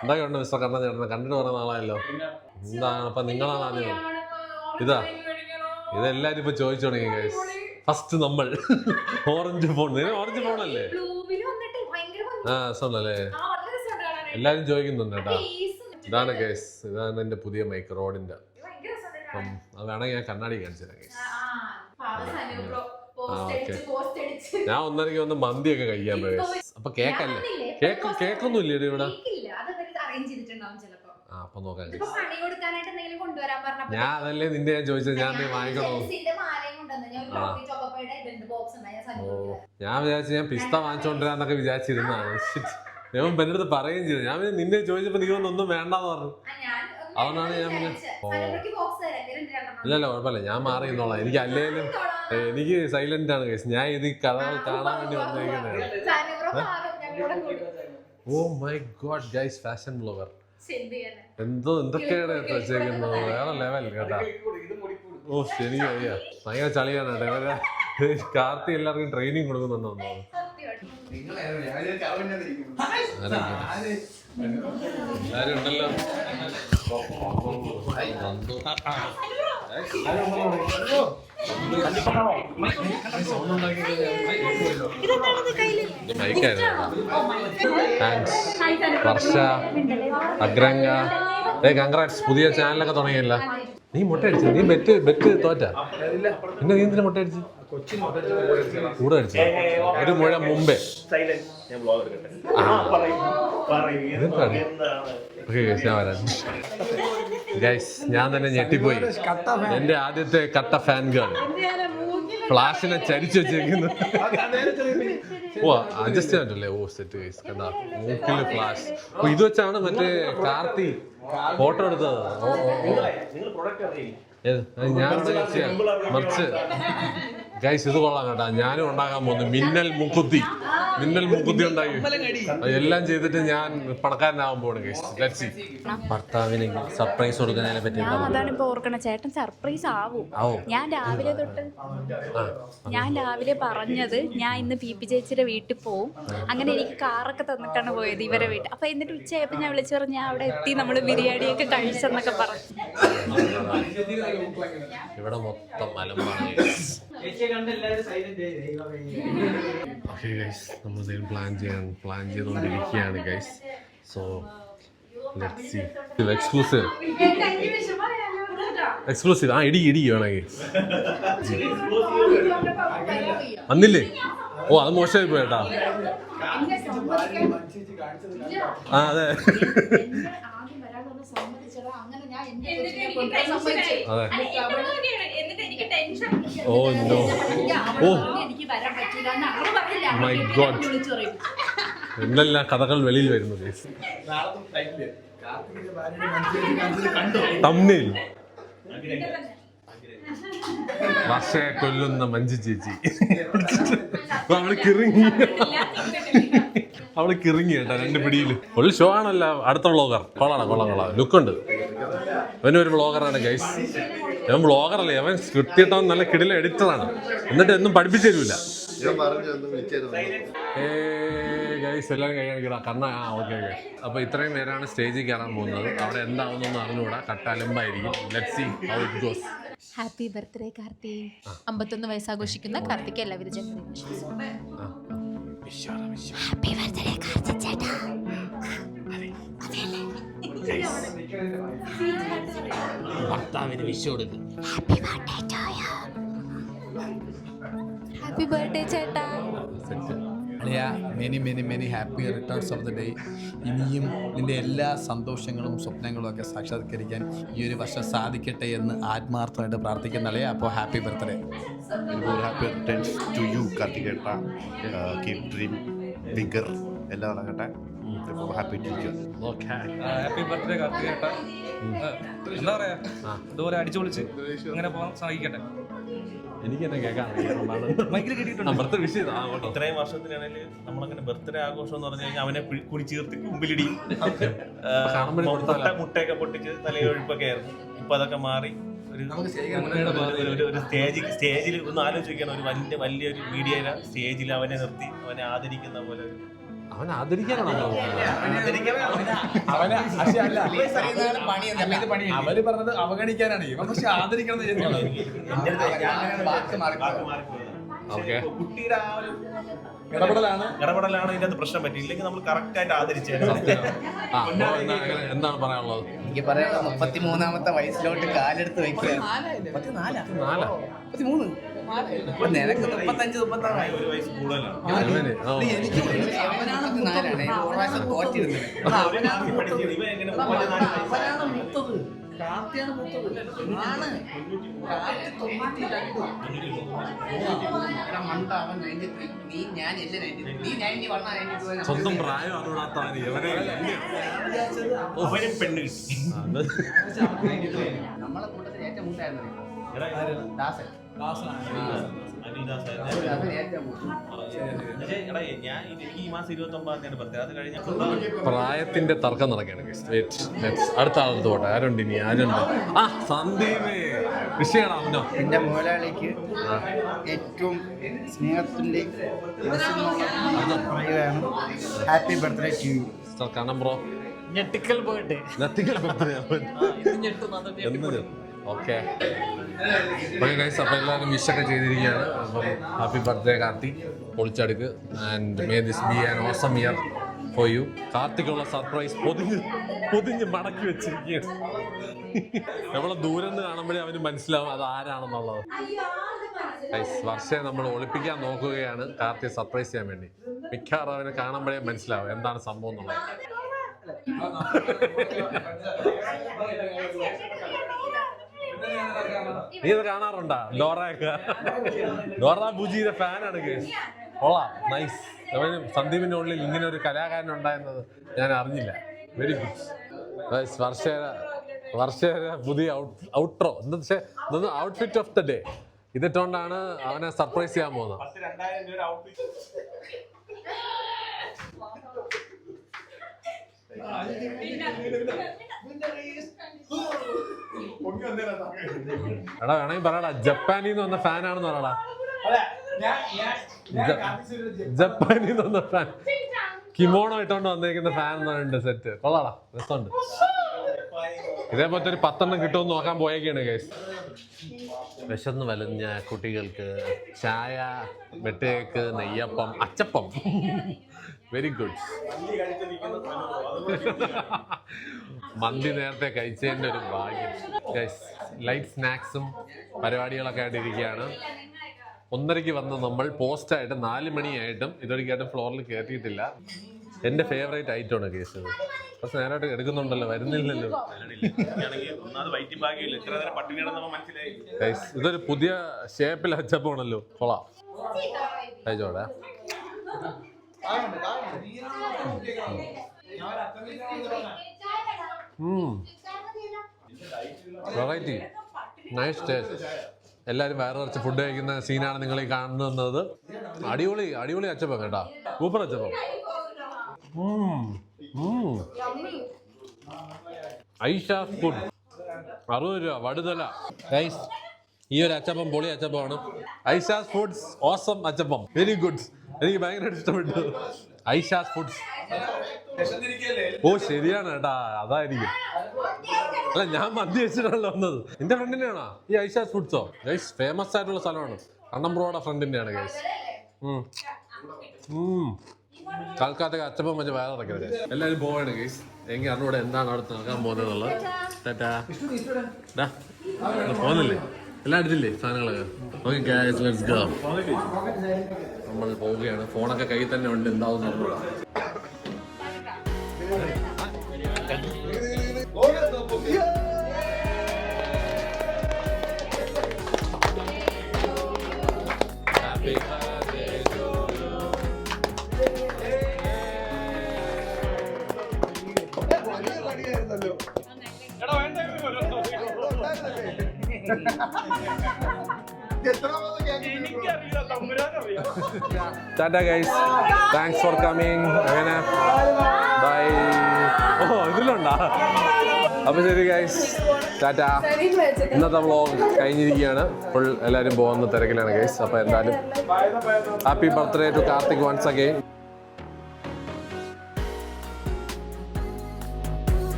എന്തൊക്കെയുണ്ട് മിസ്റ്റർ കണ്ണൻ ചേട്ടൻ? കണ്ടിട്ട് കുറേ നാളായല്ലോ. എന്താണ് അപ്പം നിങ്ങളാണ് ആദ്യം ഇതെല്ലാരും ഇപ്പൊ ചോദിച്ചു തുടങ്ങി ഗൈസ്. ഫസ്റ്റ് നമ്മൾ ഓറഞ്ച് ഫോണല്ലേ? രസമുണ്ടല്ലേ? എല്ലാരും ചോദിക്കുന്നുണ്ട് കേട്ടോ. ഇതാണ് ഗൈസ്, ഇതാണ് എന്റെ പുതിയ മൈക്ക് റോഡിന്റെ. അപ്പം അത് വേണമെങ്കിൽ ഞാൻ കണ്ണാടി കാണിച്ചു തരാം ഗൈസ്. ഞാൻ ഒന്നരക്ക് വന്ന് മന്തിയൊക്കെ കഴിക്കാൻ പോയി. അപ്പൊ കേക്കല്ലേ? കേക്കൊന്നും ഇല്ലേ ഇവിടെ? അപ്പൊ നോക്കാം. ഞാൻ അതല്ലേ നിന്റെ ഞാൻ ചോദിച്ചത്, ഞാൻ വാങ്ങിക്കണോ? ഞാൻ വിചാരിച്ചു ഞാൻ പിസ്ത വാങ്ങിച്ചോണ്ടിരാന്നൊക്കെ വിചാരിച്ചിരുന്നാണ്. ഞാൻ എന്റെ അടുത്ത് പറയുകയും ചെയ്തു. ഞാൻ നിന്നെ ചോദിച്ചപ്പോ നീ ഒന്നും വേണ്ടെന്ന് പറഞ്ഞു. അതുകൊണ്ടാണ് ഞാൻ ഇല്ലല്ല കുഴപ്പമില്ല, ഞാൻ മാറിയെന്നോളാം. എനിക്ക് അല്ലേലും എനിക്ക് സൈലന്റ് ആണ് കേസ്. ഞാൻ ഇത് കഥകൾ കാണാൻ വേണ്ടി വന്നിരിക്കുന്നതാണ്. Oh my God guys, fashion blogger എന്തൊക്കെയാണ് വെച്ചേക്കുന്നത്, വേറെ ലെവൽ കേട്ടാ. ഓ ശരി അയ്യാ, ഭയങ്കര ചളിയാണ് കേട്ടോ. കാർത്തി എല്ലാവർക്കും ട്രെയിനിങ് കൊടുക്കുന്നുണ്ടോ? എല്ലാരും ഉണ്ടല്ലോ. വർഷ, അഗ്രംഗ, കൺഗ്രാറ്റ്സ്, പുതിയ ചാനലൊക്കെ തുടങ്ങിയല്ല. നീ മുട്ട അടിച്ചു? നീ ബെറ്റ് തോറ്റ? പിന്നെ നീ എന്തിനാ മുട്ട അടിച്ചു? കൂടെ അടിച്ചു ഒരു മുഴ മുമ്പേ. ഗൈസ് ഞാൻ തന്നെ ഞെട്ടിപ്പോയി. എന്റെ ആദ്യത്തെ കട്ട ഫാൻ ഗേൾ ഫ്ലാഷിനെ ചരിച്ചു വെച്ചിരിക്കുന്നു. ഓ അഡ്ജസ്റ്റ് ചെയ്യാൻ. ഓ സെറ്റ് ഗൈസ്, കണ്ടാ മൂക്കില് ഫ്ലാഷ്. ഇത് വെച്ചാണ് മറ്റേ കാർത്തി ഫോട്ടോ എടുത്തത്. ഞാൻ മറിച്ച് ഗൈസ് ഇത് കൊള്ളാം കേട്ടാ. ഞാനും ഉണ്ടാക്കാൻ പോകുന്നു മിന്നൽ മുക്കുത്തി ഉണ്ടാക്കി. എല്ലാം ചെയ്തിട്ട് ഞാൻ പണക്കാരനാവാൻ പോണു ഗൈസ്. Let's see. ഭർത്താവിന് സർപ്രൈസ് കൊടുക്കുന്നതിനെ പറ്റി അതാണ് ഇപ്പൊ ഓർക്കണ. ചേട്ടൻ സർപ്രൈസ് ആവും. ഞാൻ രാവിലെ പറഞ്ഞത് ഞാൻ ഇന്ന് പി ചേച്ചിയുടെ വീട്ടിൽ പോവും. അങ്ങനെ എനിക്ക് കാറൊക്കെ തന്നിട്ടാണ് പോയത് ഇവരെ വീട്ടിൽ. അപ്പൊ എന്നിട്ട് ഉച്ചയായപ്പോ ഞാൻ വിളിച്ചു പറഞ്ഞു ഞാൻ അവിടെ എത്തി, നമ്മള് ബിരിയാണിയൊക്കെ കഴിച്ചെന്നൊക്കെ പറഞ്ഞു. ഇവിടെ മൊത്തം മലമ്പാണ്. ഓക്കെ ഗൈസ്, നമ്മൾ പ്ലാൻ ചെയ്തുകൊണ്ടിരിക്കുകയാണ് guys. So let's see. Exclusive. ഇടി വേണമെങ്കിൽ വന്നില്ലേ? ഓ അത് മോശമായി പോയിട്ടാ. ആ അതെ അതെ. Oh no. Oh my god, എന്തെല്ലാം കഥകൾ വെളിയിൽ വരുന്നു. തമ്മിൽ വർഷയെ കൊല്ലുന്ന മഞ്ജു ചേച്ചി അവള് കിറങ്ങി കേട്ടാ 2 പിടിയിൽ. ഫുൾ ഷോ ആണല്ലോ. അടുത്ത വ്ളോഗർ കൊള്ളാം ലുക്കുണ്ട്. അവനൊരു വ്ളോഗറാണ് ഗൈസ്. അവൻ വ്ളോഗറല്ലേ, അവൻ സ്ക്രിപ്റ്റ് ഇട്ടവൻ നല്ല കിടില എഡിറ്ററാണ്. എന്നിട്ട് ഒന്നും പഠിപ്പിച്ചു തരൂല. ഗൈസ് എല്ലാവരും കഴിയാണിക്കടാ കണ്ണ. ഓക്കെ. അപ്പോൾ ഇത്രയും പേരാണ് സ്റ്റേജിൽ കയറാൻ പോകുന്നത്. അവിടെ എന്താവുന്നൊന്നും അറിഞ്ഞുകൂടാ. കട്ടലമ്പായിരിക്കും. Let's see how it goes. Happy birthday Karthi. 51 വയസ്സാഘോഷിക്കുന്ന കാർത്തിക്ക് എല്ലാവരും ജന്മദിനാശംസകൾ. ഹാപ്പി ബർത്ത്ഡേ കാർത്തി ചേട്ടാ. ഭർത്താവിന് വിഷ് കൊടുക്കും. ഹാപ്പി ബർത്ത്ഡേ ചേട്ടാ. അളിയ many happy returns of the day. ഇനിയും നിൻ്റെ എല്ലാ സന്തോഷങ്ങളും സ്വപ്നങ്ങളും ഒക്കെ സാക്ഷാത്കരിക്കാൻ ഈ ഒരു വർഷം സാധിക്കട്ടെ എന്ന് ആത്മാർത്ഥമായിട്ട് പ്രാർത്ഥിക്കുന്ന അളിയ. അപ്പോൾ happy birthday. Happy returns to you കാർത്തികേട്ട. കീപ് ഡ്രീം ബിഗർ എല്ലാം നടക്കട്ടെ. Happy to you. Happy birthday കാർത്തികേട്ട. എന്താ പറയാ, ഇതുപോലെ അടിച്ചു പൊളിച്ച് അങ്ങനെ പോകാൻ സാധിക്കട്ടെ. എനിക്ക് തന്നെ കേൾക്കാൻ ഇത്രയും വർഷത്തിനാണെങ്കിൽ നമ്മളങ്ങനെ ബർത്ത്ഡേ ആഘോഷം എന്ന് പറഞ്ഞു കഴിഞ്ഞാൽ അവനെ കുടിച്ചീർത്തി കുമ്പിലിടിയും മുട്ടയൊക്കെ പൊട്ടിച്ച് തലയൊഴിപ്പൊക്കെ ആയിരുന്നു. ഇപ്പൊ അതൊക്കെ മാറി ഒരു സ്റ്റേജിൽ ഒന്ന് ആലോചിക്കണം. ഒരു വലിയൊരു മീഡിയയിലെ സ്റ്റേജിൽ അവനെ നിർത്തി അവനെ ആദരിക്കുന്ന പോലെ അവൻ ആദരിക്കാനാണോ? അവര് പറഞ്ഞത് അവഗണിക്കാനാണ്, ഇവൻ പക്ഷെ ആദരിക്കണം. കുട്ടിയുടെ ആ ഒരു ഇടപെടലാണ് ഇതിന്റെ പ്രശ്നം പറ്റി. ഇല്ലെങ്കിൽ നമ്മൾ കറക്റ്റ് ആയിട്ട് ആദരിച്ചു. എന്താണ് പറയാനുള്ളത്? എനിക്ക് പറയാനുള്ളത് 33ാമത്തെ വയസ്സിലോട്ട് കാലെടുത്ത് വെക്കുക. 33 നിനക്ക് 35-36 ഒരു വയസ്സ് കൂടുതലാണ്. എനിക്ക് 34ആണ്. ഒരു പ്രാവശ്യം തോറ്റിരുന്നത്. ഇവൻ എങ്ങനെ 34 മൂത്തത് കാർത്തിയാണ് മൂത്തത്. മണ്ട അവൻ 93. നീ ഞാൻ എല്ലാം 93. നീ 91 92. സ്വന്തം പ്രായം അറിയാത്തവന് അവനും പെണ്ണ് നമ്മളെ കൂട്ടത്തിൽ ഏറ്റവും മൂട്ടായിരുന്നു ദാസൻ. പ്രായത്തിന്റെ തർക്കം നടക്കുകയാണ്. അടുത്ത ആളത്ത് പോട്ടെ. ആരുണ്ട് ഇനി? ആരുണ്ട്? ആ സന്ദീപ് വിഷയമാണോ? എന്റെ മുതലാളിക്ക് ഏറ്റവും സ്നേഹത്തിന്റെ പറയുകയാണ് ഹാപ്പി ബർത്ത്ഡേ ടു യു. കണം ബ്രോ. ഞെട്ടിക്കൽ പോയിട്ട് ഓക്കെ. അപ്പോൾ എല്ലാവരും വിഷൊക്കെ ചെയ്തിരിക്കുകയാണ്. അപ്പം ഹാപ്പി ബർത്ത്ഡേ കാർത്തി, പൊളിച്ചടുക്ക്. And may this be an awesome year for you. കാർത്തിക്കുള്ള സർപ്രൈസ് പൊതിഞ്ഞ് മടക്കി വെച്ചിരിക്കുകയാണ്. നമ്മളെ ദൂരം നിന്ന് കാണുമ്പോഴേ അവന് മനസ്സിലാവും അത് ആരാണെന്നുള്ളത്. വർഷയെ നമ്മൾ ഒളിപ്പിക്കാൻ നോക്കുകയാണ് കാർത്തിയെ സർപ്രൈസ് ചെയ്യാൻ വേണ്ടി. മിക്കവാറും അവനെ കാണുമ്പോഴേ മനസ്സിലാവും എന്താണ് സംഭവം എന്നുള്ളത്. നീ ഇത് കാണാറുണ്ടാ? ഡോറ ബുജിയുടെ ഫാനാണ് കേസ്. കൊള്ളാം, നൈസ്. സന്ദീപിന്റെ ഉള്ളിൽ ഇങ്ങനെ ഒരു കലാകാരൻ ഉണ്ടായിരുന്നത് ഞാൻ അറിഞ്ഞില്ല. Very good. വർഷയുടെ പുതിയ ഔട്ട്രോ എന്താ ഔട്ട്ഫിറ്റ് ഓഫ് ദ ഡേ ഇതിട്ടുകൊണ്ടാണ് അവനെ സർപ്രൈസ് ചെയ്യാൻ പോകുന്നത്. എടാ വേണമെങ്കിൽ പറയടാ, ജപ്പാനിന്ന് വന്ന ഫാനാണെന്ന് പറയടാ. ജപ്പാനിന്ന് വന്ന ഫാൻ, കിമോണോ ഇട്ടോണ്ട് വന്നേക്കുന്ന ഫാൻ എന്ന് പറഞ്ഞിട്ട് സെറ്റ്. കൊള്ളാടാ, രസമുണ്ട്. ഇതേപോലത്തെ ഒരു 10 കിട്ടുമെന്ന് നോക്കാൻ പോയേക്കാണ് ഗൈസ്. വിശന്ന് വലഞ്ഞ കുട്ടികൾക്ക് ചായ, വെട്ടുകേക്ക്, നെയ്യപ്പം, അച്ചപ്പം. Very good. മന്തി നേരത്തെ കഴിച്ചതിൻ്റെ ഒരു ഭാഗ്യം ഗൈസ്. ലൈറ്റ് സ്നാക്സും പരിപാടികളൊക്കെ ആയിട്ട് ഇരിക്കുകയാണ്. 1:30 വന്ന് നമ്മൾ പോസ്റ്റായിട്ട് 4 മണിയായിട്ടും ഇതൊരിക്കലും ഫ്ലോറിൽ കയറ്റിയിട്ടില്ല. എൻ്റെ ഫേവറേറ്റ് ഐറ്റമാണ് കേസ്. പക്ഷെ നേരമായിട്ട് എടുക്കുന്നുണ്ടല്ലോ, വരുന്നില്ലല്ലോ. Guys, ഇതൊരു പുതിയ ഷേപ്പിൽ അച്ചപ്പമാണല്ലോ. കൊള്ളാം. കഴിച്ചോടെ. Variety, nice taste. എല്ലാവരും വയറ് നിറച്ച് ഫുഡ് കഴിക്കുന്ന സീനാണ് നിങ്ങൾ ഈ കാണുന്നത്. അടിപൊളി അച്ചപ്പം കേട്ടാ, സൂപ്പർ അച്ചപ്പം. ഐഷാസ് ഫുഡ് 60 രൂപ വടുതല. ഗൈസ്, ഈ ഒരു അച്ചപ്പം പൊളി അച്ചപ്പമാണ്. ഐഷാസ് ഫുഡ്സ് ഓസം അച്ചപ്പം, വെരി ഗുഡ്. എനിക്ക് ഭയങ്കരമായിട്ട് ഇഷ്ടപ്പെട്ടു. ഐഷാസ് ഫുഡ്സ്. ഓ ശരിയാണ് കേട്ടാ, അതായിരിക്കും. അല്ല, ഞാൻ മന്തി വെച്ചിട്ടാണല്ലോ വന്നത്. എന്റെ ഫ്രണ്ടിന്റെയാണോ ഈ ഐഷാസ് ഫുഡ്സോ? ഗൈസ്, ഫേമസ് ആയിട്ടുള്ള സ്ഥലമാണ്. കണ്ണമ്പ്രോയുടെ ഫ്രണ്ടിന്റെയാണ് ഗൈസ്. കാൽക്കാത്തൊക്കെ അച്ചപ്പം വെച്ച് വയറ് ഇറക്കരുത്. എല്ലാവരും പോവാണ് ഗൈസ്. എങ്കിൽ അറിഞ്ഞൂടെ എന്താണ് അടുത്ത് നടക്കാൻ പോകുന്നതെന്നുള്ളത്. ടാറ്റാ. പോകുന്നില്ലേ? എല്ലാം എടുത്തില്ലേ സാധനങ്ങളൊക്കെ? Okay guys, let's go. നമ്മൾ പോവുകയാണ്. ഫോണൊക്കെ കയ്യിൽ തന്നെ ഉണ്ട്. എന്താവും അറിഞ്ഞൂടാ. Tata guys, thanks for coming. അങ്ങനെ ബൈ. ഓ ഇതിലുണ്ടാ. അപ്പൊ ശരി ഗൈസ്, ടാറ്റ. ഇന്നത്തെ വ്ളോഗ് കഴിഞ്ഞിരിക്കുകയാണ്. ഫുൾ എല്ലാവരും പോകുന്ന തിരക്കിലാണ് ഗൈസ്. അപ്പൊ എന്തായാലും happy birthday to Karthik once again.